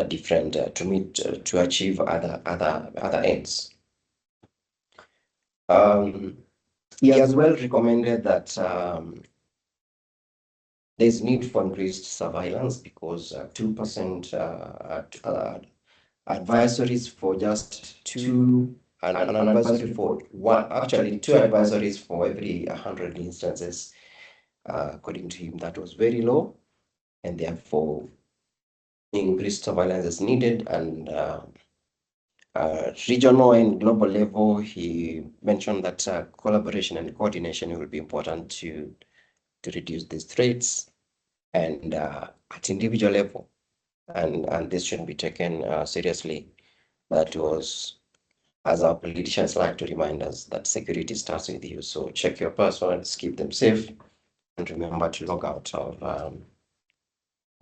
different to achieve other ends. He has well recommended that there's need for increased surveillance, because 2% advisories for just two, an advisory for one, actually two advisories for every 100 instances. According to him, that was very low, and therefore increased surveillance is needed. And regional and global level, he mentioned that collaboration and coordination will be important to reduce these threats, and at individual level, and this should be taken seriously. That was, as our politicians like to remind us, that security starts with you. So check your passwords, keep them safe, and remember to log out of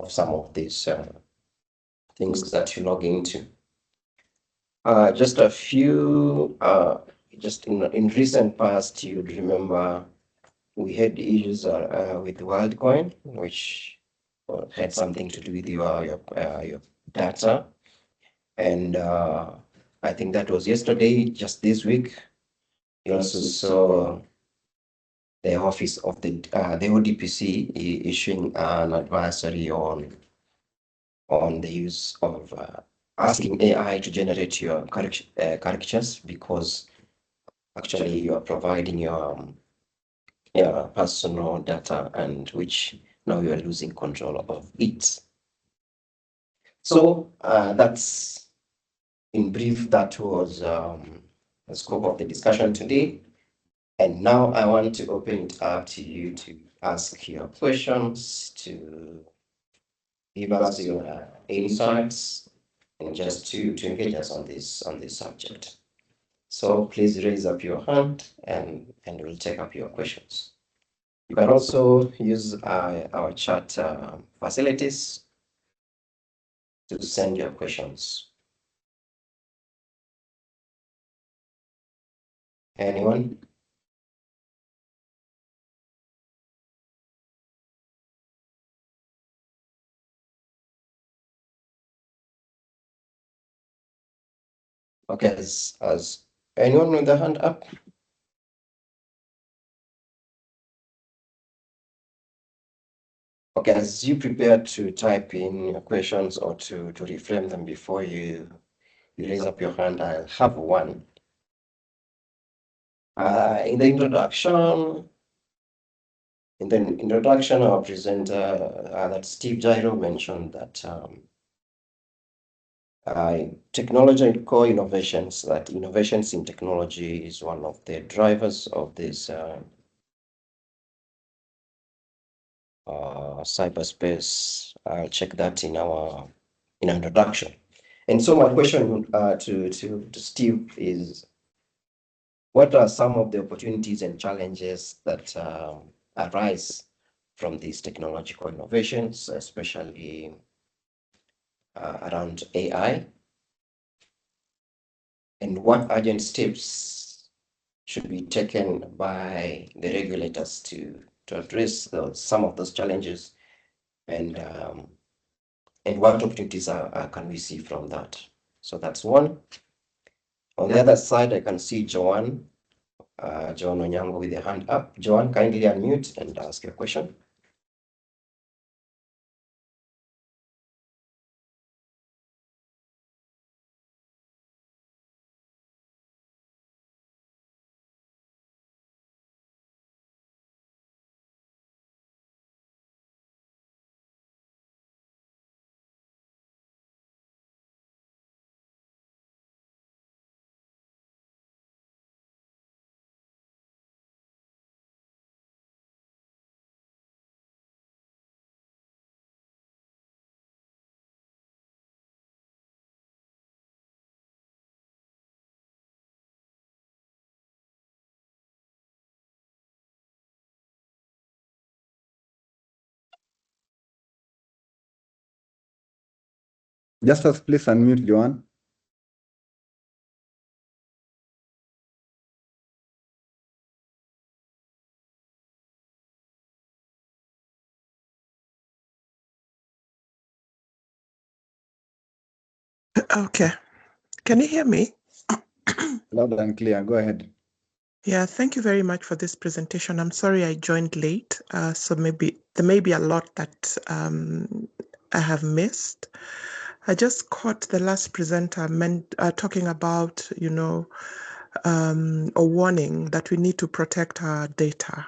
some of these things that you log into. Just a few, just in recent past, you'd remember we had issues with WorldCoin, which had something to do with your data. And I think that was yesterday, just this week. You also saw the office of the ODPC issuing an advisory on the use of asking AI to generate your caricatures, because actually you are providing your personal data, and which now you are losing control of it. So that's in brief, that was the scope of the discussion today. And now I want to open it up to you to ask your questions, to give us your insights, and just to engage us on this subject. So please raise up your hand, and we'll take up your questions. You can also use our chat facilities to send your questions. Anyone? Okay, as anyone with their hand up? Okay, as you prepare to type in your questions or to reframe them before you raise up your hand, I'll have one. In the introduction, our presenter, that Steve Jairo, mentioned that technology and core innovations, that innovations in technology is one of the drivers of this cyberspace. I'll check that in our introduction. And so my question to Steve is, what are some of the opportunities and challenges that arise from these technological innovations, especially around AI? And what urgent steps should be taken by the regulators to address some of those challenges, and what opportunities can we see from that? So that's one. On the other side, I can see Joanne Onyango with your hand up. Joanne, kindly unmute and ask your question. Just please unmute, Joanne. Okay. Can you hear me? Loud and clear. Go ahead. Yeah, thank you very much for this presentation. I'm sorry I joined late, so maybe there may be a lot that I have missed. I just caught the last presenter talking about, a warning that we need to protect our data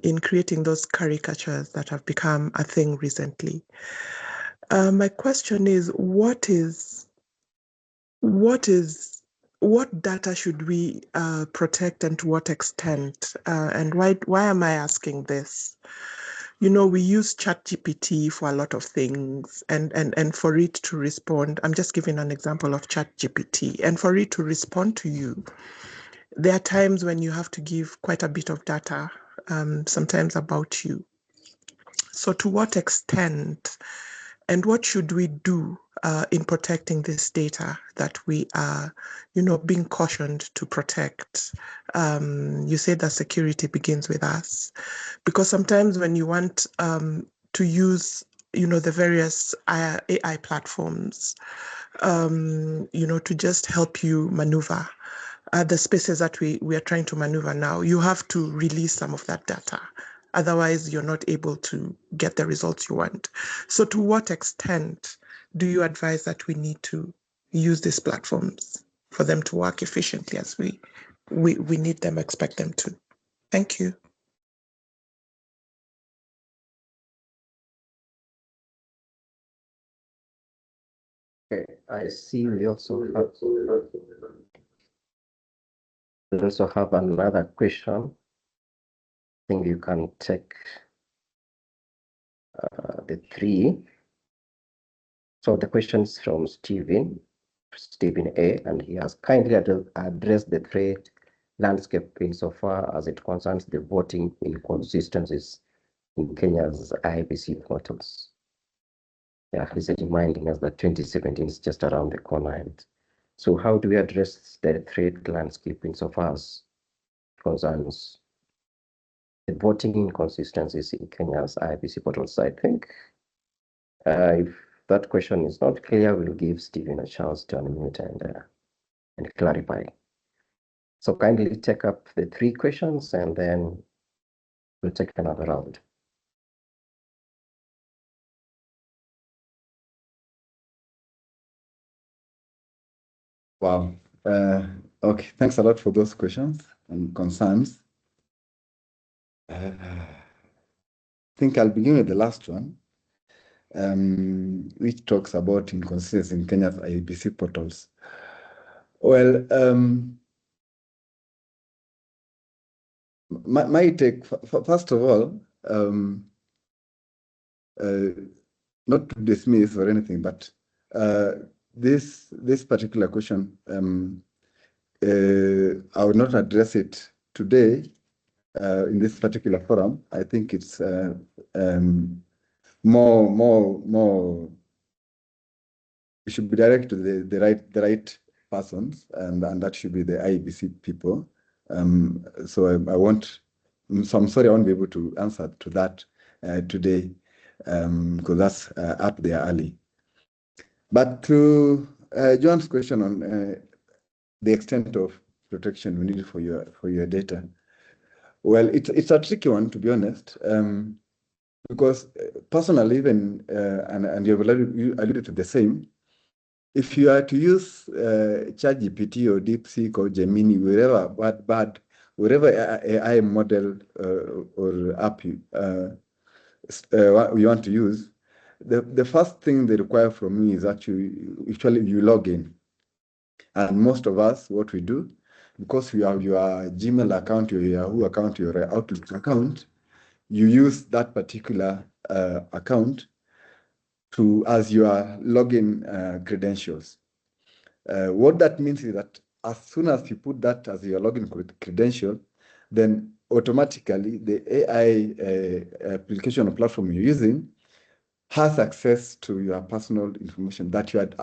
in creating those caricatures that have become a thing recently. My question is, what data should we protect, and to what extent? And why am I asking this? We use ChatGPT for a lot of things, and for it to respond, I'm just giving an example of ChatGPT, and for it to respond to you, there are times when you have to give quite a bit of data sometimes about you. So to what extent and what should we do in protecting this data that we are, being cautioned to protect? You say that security begins with us, because sometimes when you want to use, the various AI platforms, to just help you maneuver the spaces that we are trying to maneuver now, you have to release some of that data. Otherwise, you're not able to get the results you want. So to what extent do you advise that we need to use these platforms for them to work efficiently as we need them, expect them to? Thank you. Okay, I see we also have another question. I think you can take the three. So the question is from Stephen A, and he has kindly addressed the threat landscape insofar as it concerns the voting inconsistencies in Kenya's IBC portals. Yeah, he's reminding us that 2017 is just around the corner. And so how do we address the threat landscape insofar as it concerns the voting inconsistencies in Kenya's IBC portals? I think if that question is not clear, we'll give Stephen a chance to unmute and clarify. So kindly take up the three questions and then we'll take another round. Wow. Okay, thanks a lot for those questions and concerns. I think I'll begin with the last one, which talks about inconsistencies in Kenya's IBC portals. Well, my take, first of all, not to dismiss or anything, but this particular question, I will not address it today in this particular forum. I think it's more. We should be direct to the right persons, and that should be the IBC people. So I won't. So I'm sorry, I won't be able to answer to that today because that's up there early. But to John's question on the extent of protection we need for your data, well, it's a tricky one, to be honest, because personally, even and you've alluded to the same. If you are to use ChatGPT or DeepSeek or Gemini, wherever AI model or app you want to use, the first thing they require from me is actually you log in. And most of us, what we do, because you have your Gmail account, your Yahoo account, your Outlook account, you use that particular account as your login credentials. What that means is that as soon as you put that as your login credential, then automatically the AI application or platform you're using has access to your personal information that you had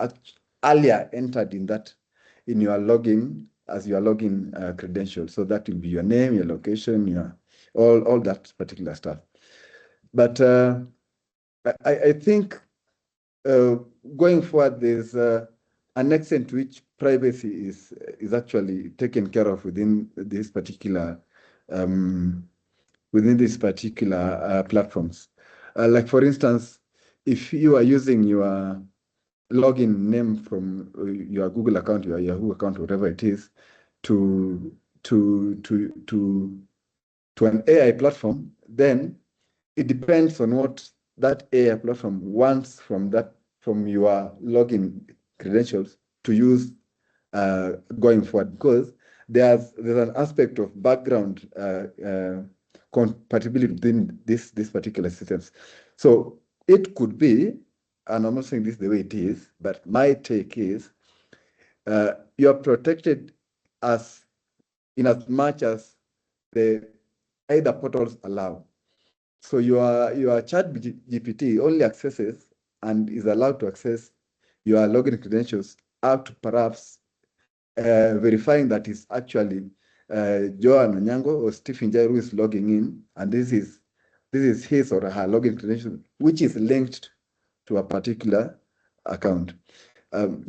earlier entered in your login as your login credential. So that will be your name, your location, your all that particular stuff. But I think going forward, there's an extent to which privacy is actually taken care of within this particular platforms. Like for instance, if you are using your login name from your Google account, your Yahoo account, whatever it is, to an AI platform, then it depends on what that AI platform wants from your login credentials to use going forward, because there's an aspect of background compatibility within this particular systems. So it could be, and I'm not saying this the way it is, but my take is you're protected in as much as the either portals allow. So your chat GPT only accesses and is allowed to access your login credentials up to perhaps verifying that it's actually Joan Onyango or Stephen Jai who is logging in, and this is his or her login credential, which is linked to a particular account.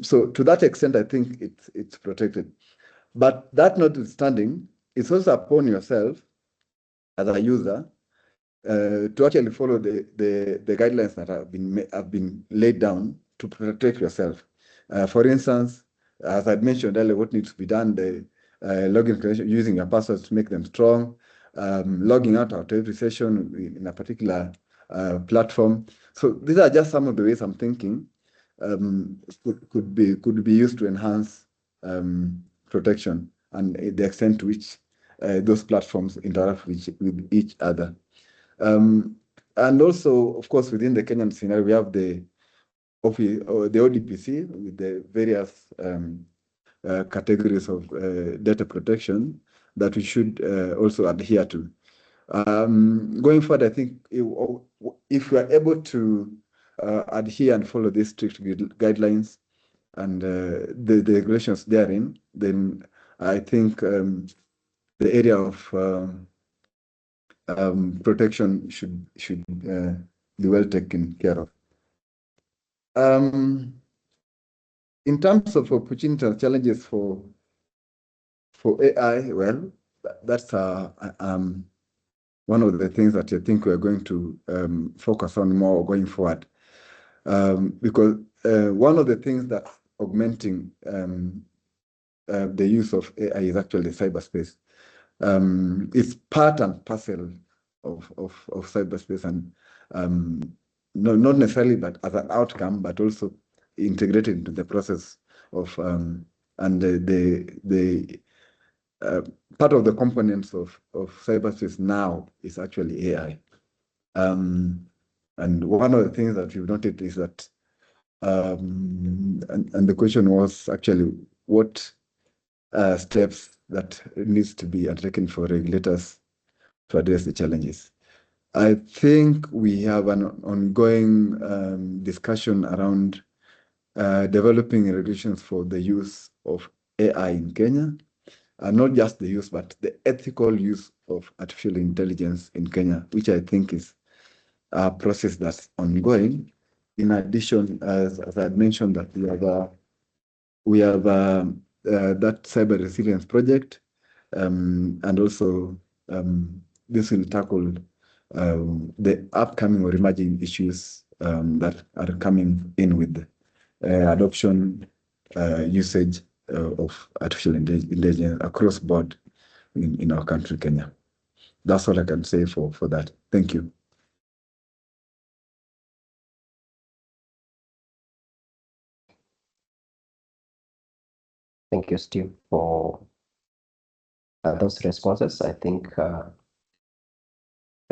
So to that extent, I think it's protected. But that notwithstanding, it's also upon yourself as a user to actually follow the guidelines that have been laid down to protect yourself. For instance, as I mentioned earlier, what needs to be done, the login credential, using your passwords to make them strong, logging out of every session in a particular platform. So these are just some of the ways I'm thinking could be used to enhance protection and the extent to which those platforms interact with each other. And also, of course, within the Kenyan scenario, we have the ODPC with the various categories of data protection that we should also adhere to. Going forward, I think if we are able to adhere and follow these strict guidelines and the regulations therein, then I think the area of protection should be well taken care of. In terms of opportunities and challenges for AI, well, that's one of the things that I think we're going to focus on more going forward. Because one of the things that's augmenting the use of AI is actually cyberspace. It's part and parcel of cyberspace, and not necessarily but as an outcome, but also integrated into the process of and the part of the components of cyberspace now is actually AI. And one of the things that we've noted is that and the question was actually what steps that needs to be undertaken for regulators to address the challenges. I think we have an ongoing discussion around developing regulations for the use of AI in Kenya, and not just the use, but the ethical use of artificial intelligence in Kenya, which I think is a process that's ongoing. In addition, as I mentioned, that we have that cyber resilience project, and also this will tackle the upcoming or emerging issues that are coming in with adoption, usage of artificial intelligence across board in our country, Kenya. That's all I can say for that. Thank you. Thank you, Steve, for those responses. I think the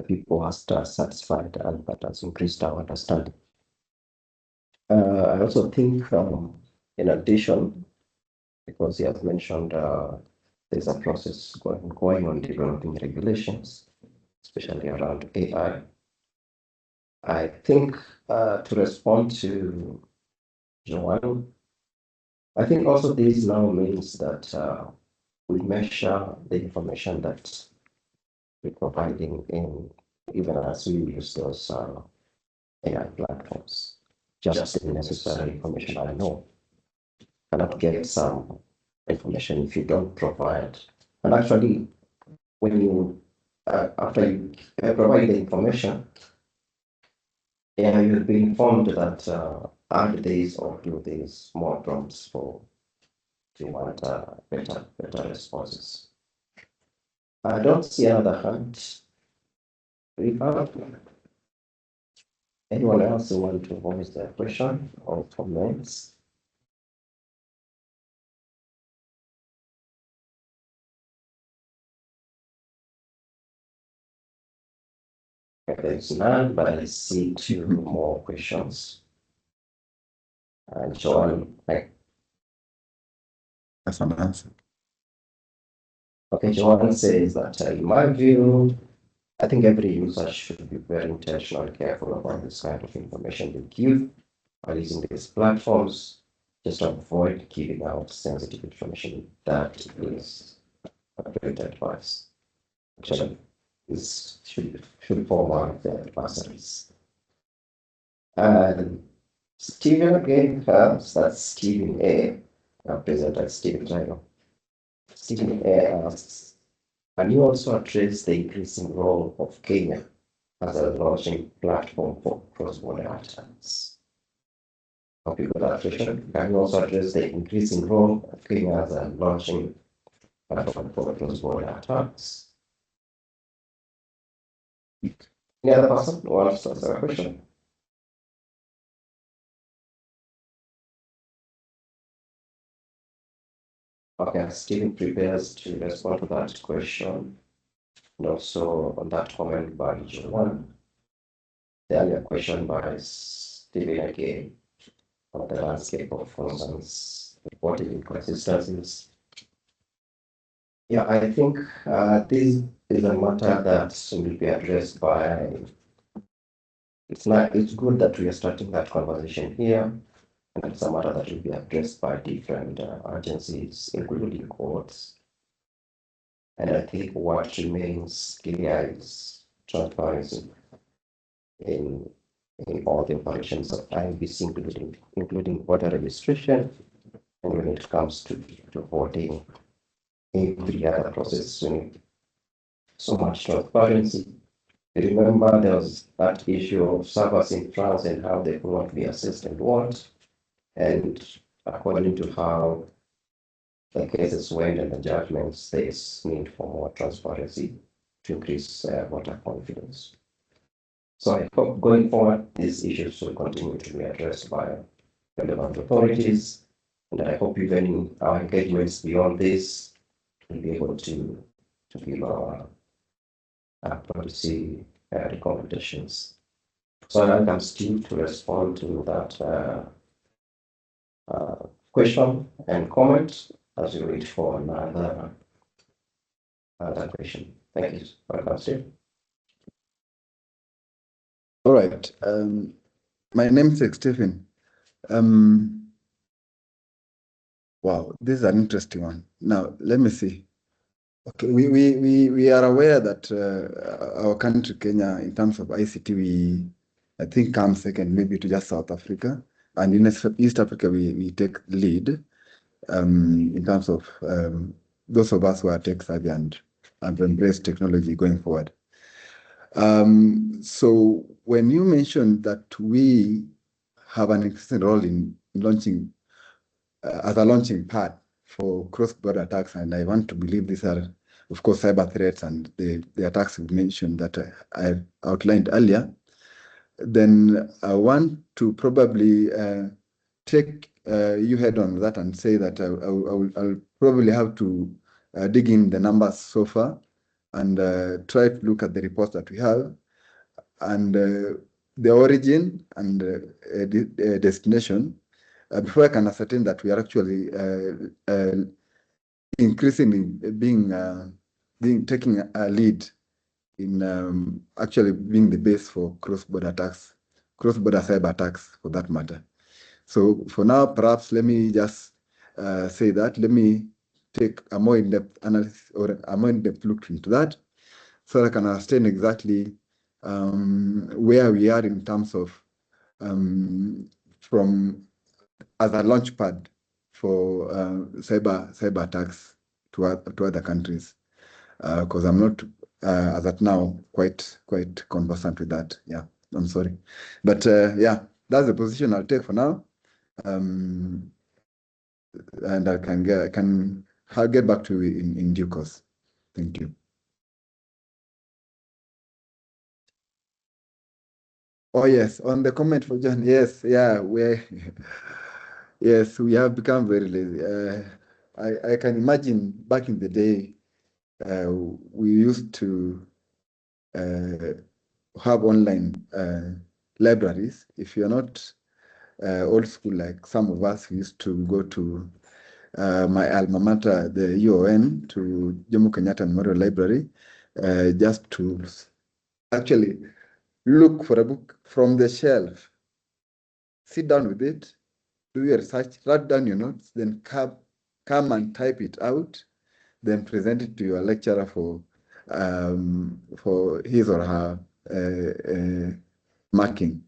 people are satisfied, and that has increased our understanding. I also think, in addition, because you have mentioned there's a process going on developing regulations, especially around AI. I think to respond to Joanne, I think also this now means that we measure the information that we're providing in, even as we use those AI platforms. Just the necessary information. I know cannot get some information if you don't provide. And actually, when you after you provide the information, you'll be informed that add this or do this, more prompts for if you want better responses. I don't see another hand. We have anyone else who want to voice their question or comments? There's none, but I see two more questions. Joanne, That's an answer. okay, Joanne says that in my view, I think every user should be very intentional and careful about this kind of information they give while using these platforms, just to avoid giving out sensitive information that is a great advice. Actually, this should form one of the adversaries. And Stephen again comes, that's Stephen A. Present as Stephen Rhino. Stephen A asks, can you also address the increasing role of Kenya as a launching platform for cross-border attacks? Hope you got that question. Can you also address the increasing role of Kenya as a launching platform for cross-border attacks? Any other person who wants to answer a question? Okay, Stephen prepares to respond to that question. And also on that comment by Joanne. The earlier question by Stephen again on the landscape of concerns, reporting inconsistencies. Yeah, I think this is a matter that will be addressed by. It's good that we are starting that conversation here, and it's a matter that will be addressed by different agencies, including courts. And I think what remains clear is transparency in all the operations of IBC, including voter registration, and when it comes to voting, every other process, we need so much transparency. Remember, there was that issue of servers in France and how they could not be assessed and what, and according to how the cases went and the judgments, there's need for more transparency to increase voter confidence. So I hope going forward, these issues will continue to be addressed by relevant authorities, and I hope even in our engagements beyond this, we'll be able to give our policy recommendations. So I welcome Steve to respond to that question and comment as we wait for another question. Thank you. Welcome, Steve. All right. My name is Stephen. Wow, this is an interesting one. Now, let me see. Okay, we are aware that our country, Kenya, in terms of ICT, I think comes second, maybe to just South Africa. And in East Africa, we take lead in terms of those of us who are tech savvy and embrace technology going forward. So when you mentioned that we have an interesting role in launching as a launching pad for cross-border attacks, and I want to believe these are, of course, cyber threats and the attacks you mentioned that I outlined earlier, then I want to probably take you head on that and say that I'll probably have to dig in the numbers so far and try to look at the reports that we have and the origin and destination before I can ascertain that we are actually increasingly taking a lead in actually being the base for cross-border attacks, cross-border cyber attacks for that matter. So for now, perhaps let me just say that. Let me take a more in-depth analysis or a more in-depth look into that so that I can understand exactly where we are in terms of from as a launch pad for cyber attacks to other countries, because I'm not as at now quite conversant with that. Yeah, I'm sorry, but yeah, that's the position I'll take for now, and I'll get back to you in due course. Thank you. Oh yes, on the comment for John. Yes, yeah, yes, we have become very lazy. I can imagine back in the day, we used to have online libraries. If you're not old school like some of us, we used to go to my alma mater, the UON, to Jomo Kenyatta Memorial Library, just to actually look for a book from the shelf, sit down with it, do your research, write down your notes, then come and type it out, then present it to your lecturer for his or her marking.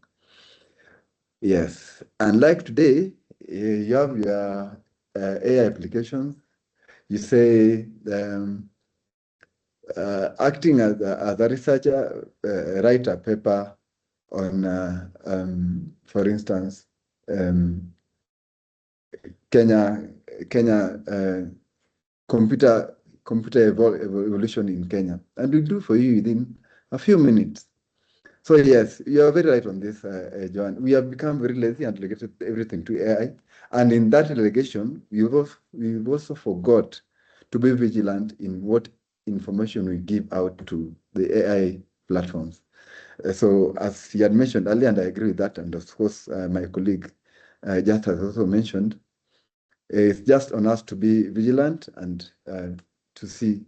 Yes, and like today, you have your AI applications. You say acting as a researcher, write a paper on, for instance, Kenya computer evolution in Kenya, and we'll do for you within a few minutes. So yes, you are very right on this, Joan. We have become very lazy and relegated everything to AI, and in that relegation, we've also forgot to be vigilant in what information we give out to the AI platforms. So as he had mentioned earlier, and I agree with that, and of course my colleague just has also mentioned, it's just on us to be vigilant and to see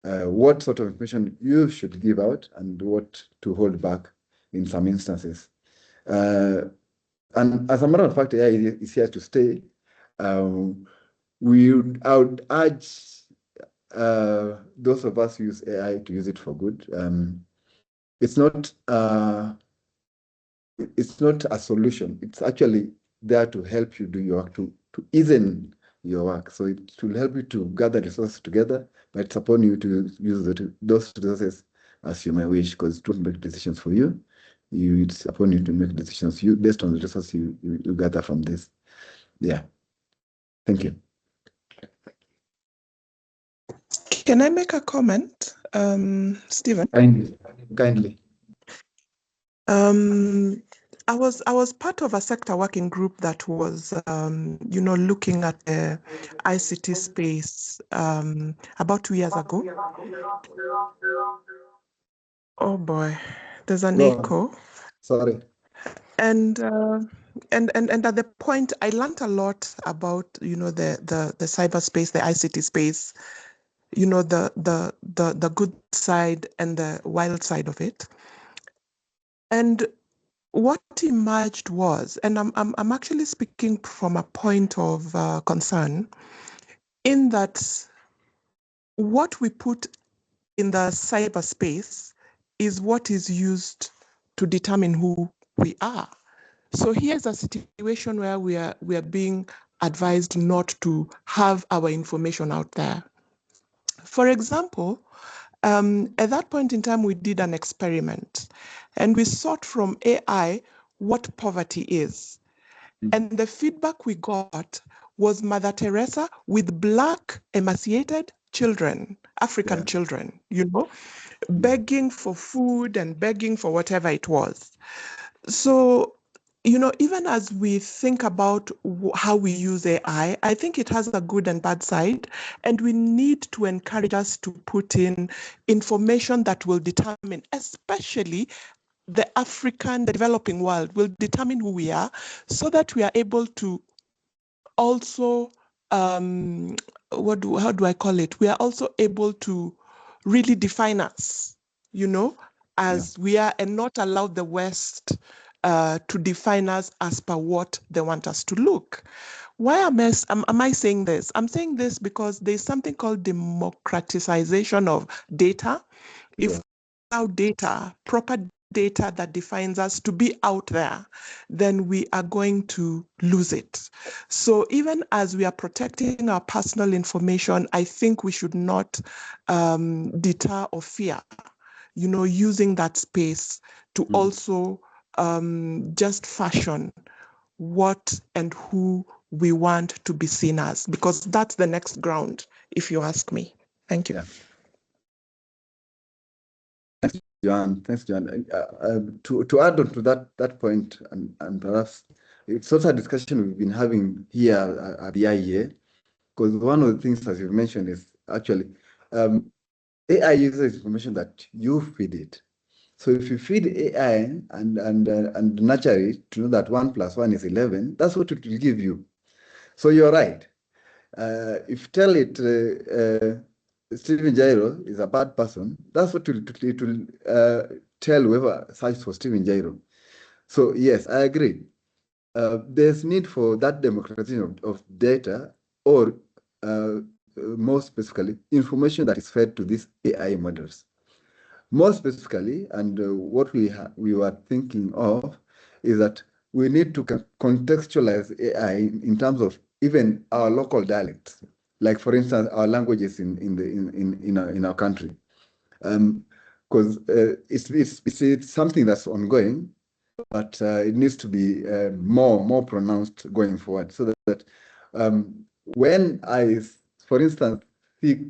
what sort of information you should give out and what to hold back in some instances. And as a matter of fact, AI is here to stay. I would urge those of us who use AI to use it for good. It's not a solution. It's actually there to help you do your work, to easen your work. So it will help you to gather resources together, but it's upon you to use those resources as you may wish, because it won't make decisions for you. It's upon you to make decisions based on the resources you gather from this. Yeah. Thank you. Can I make a comment, Stephen? Kindly. I was part of a sector working group that was, looking at the ICT space about 2 years ago. Oh boy, there's an echo. Sorry. And at the point, I learned a lot about the cyberspace, the ICT space, the good side and the wild side of it. And what emerged was, and I'm actually speaking from a point of concern, in that what we put in the cyberspace is what is used to determine who we are. So here's a situation where we are being advised not to have our information out there. For example, at that point in time, we did an experiment and we sought from AI what poverty is. And the feedback we got was Mother Teresa with Black emaciated children, African children, begging for food and begging for whatever it was. So, even as we think about how we use AI, I think it has a good and bad side. And we need to encourage us to put in information that will determine, especially the developing world, will determine who we are so that we are able to also, how do I call it? We are also able to really define us, as we are, and not allow the West to define us as per what they want us to look. Why am I saying this? I'm saying this because there's something called democratization of data. If we allow data, proper data that defines us to be out there, then we are going to lose it. So even as we are protecting our personal information, I think we should not deter or fear, using that space to also just fashion what and who we want to be seen as, because that's the next ground, if you ask me. Thank you. Yeah. Thanks, John. To add on to that point, and perhaps it's also a discussion we've been having here at the IEA, because one of the things, as you've mentioned, is actually AI uses information that you feed it. So if you feed AI and nurture it to know that 1 + 1 is 11, that's what it will give you. So you're right. If you tell it Stephen Jairo is a bad person, that's what it will tell whoever searched for Stephen Jairo. So yes, I agree. There's need for that democratization of data, or more specifically, information that is fed to these AI models. More specifically, and what we were thinking of is that we need to contextualize AI in terms of even our local dialects, like for instance our languages in our country, because it's something that's ongoing, but it needs to be more pronounced going forward, so that when I, for instance, seek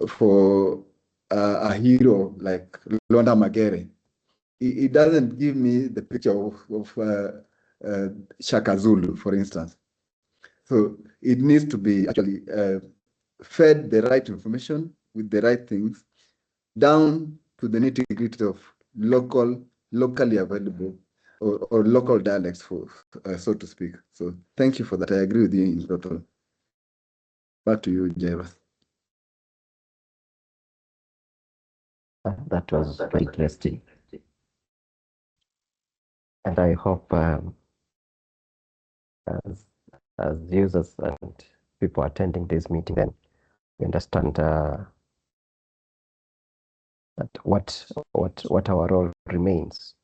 for a hero like Londa Magere, it doesn't give me the picture of Shaka Zulu, for instance. So it needs to be actually fed the right information with the right things down to the nitty-gritty of locally available or local dialects, for so to speak. So thank you for that. I agree with you in total. Back to you, Jairus. That was very interesting. And I hope as users and people attending this meeting, then we understand that what our role remains.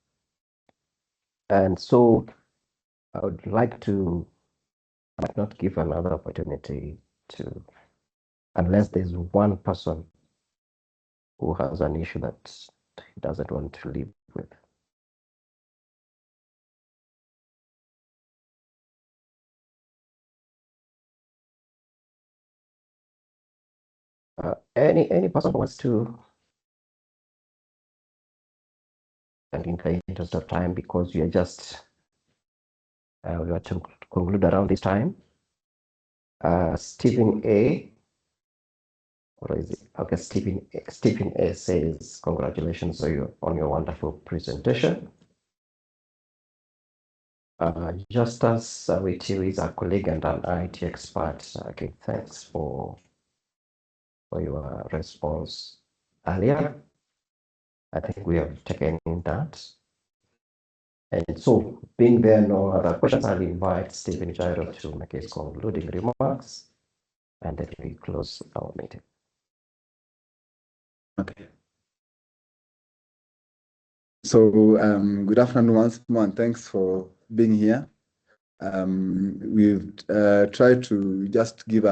And so I would like to, I might not give another opportunity to, unless there's one person who has an issue that he doesn't want to live with. Any person who wants to, and in the interest of time, because we are just we are to conclude around this time. Stephen A. Or is it? Okay, Stephen A. says, congratulations on your wonderful presentation. Justus with you is a colleague and an IT expert. Okay, thanks for your response earlier. I think we have taken that. And so, being there no other questions, I'll invite Stephen Jairo to make his concluding remarks, and then we close our meeting. Okay. So good afternoon once more, and thanks for being here. We've tried to just give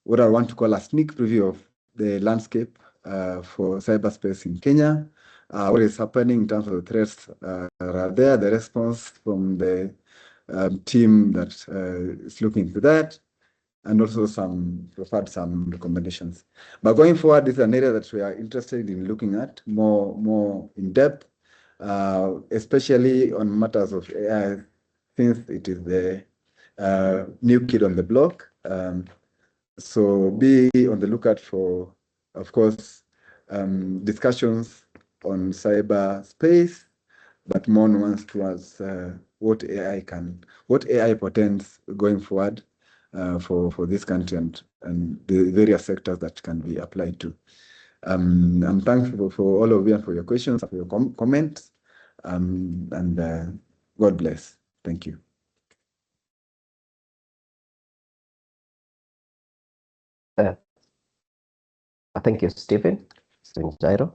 what I want to call a sneak preview of the landscape for cyberspace in Kenya, what is happening in terms of the threats are there, the response from the team that is looking into that, and also we've had some recommendations. But going forward, this is an area that we are interested in looking at more in depth, especially on matters of AI, since it is the new kid on the block. So be on the lookout for, of course, discussions on cyberspace, but more nuanced towards what AI portends going forward for this country and the various sectors that can be applied to. I'm thankful for all of you and for your questions, for your comments, and God bless. Thank you. Thank you, Stephen Jairo.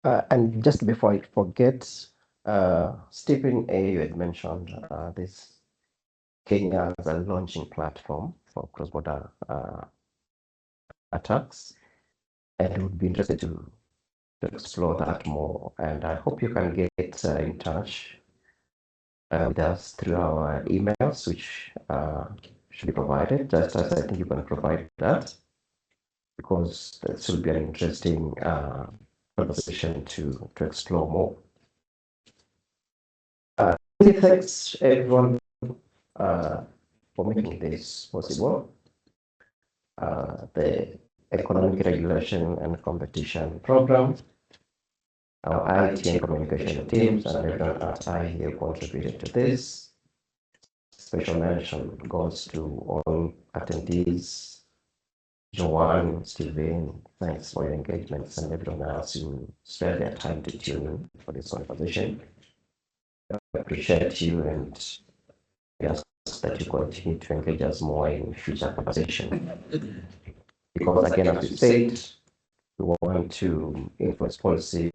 And just before I forget, Stephen A, you had mentioned this Kenya as a launching platform for cross-border attacks, and would be interested to explore that more. And I hope you can get in touch with us through our emails, which should be provided, just as I think you can provide that, because this will be an interesting conversation to explore more. Thanks everyone for making this possible. The Economic Regulation and Competition Program, our IT and communication teams, and everyone at IHE contributed to this. Special mention goes to all attendees Joanne, Steven, thanks for your engagements, and everyone else who spare their time to tune in for this conversation. I appreciate you and we ask that you continue to engage us more in future conversation. Because again, as we said, we want to influence policy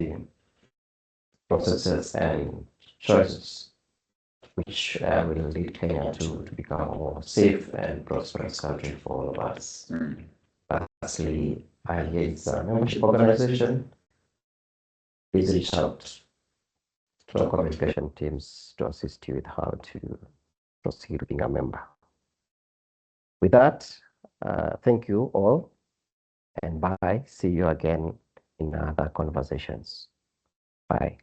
processes and choices which will lead Kenya to become a more safe and prosperous country for all of us. Lastly, is a membership organization. Please reach out to our communication teams to assist you with how to proceed with being a member. With that, thank you all and bye. See you again in other conversations. Bye.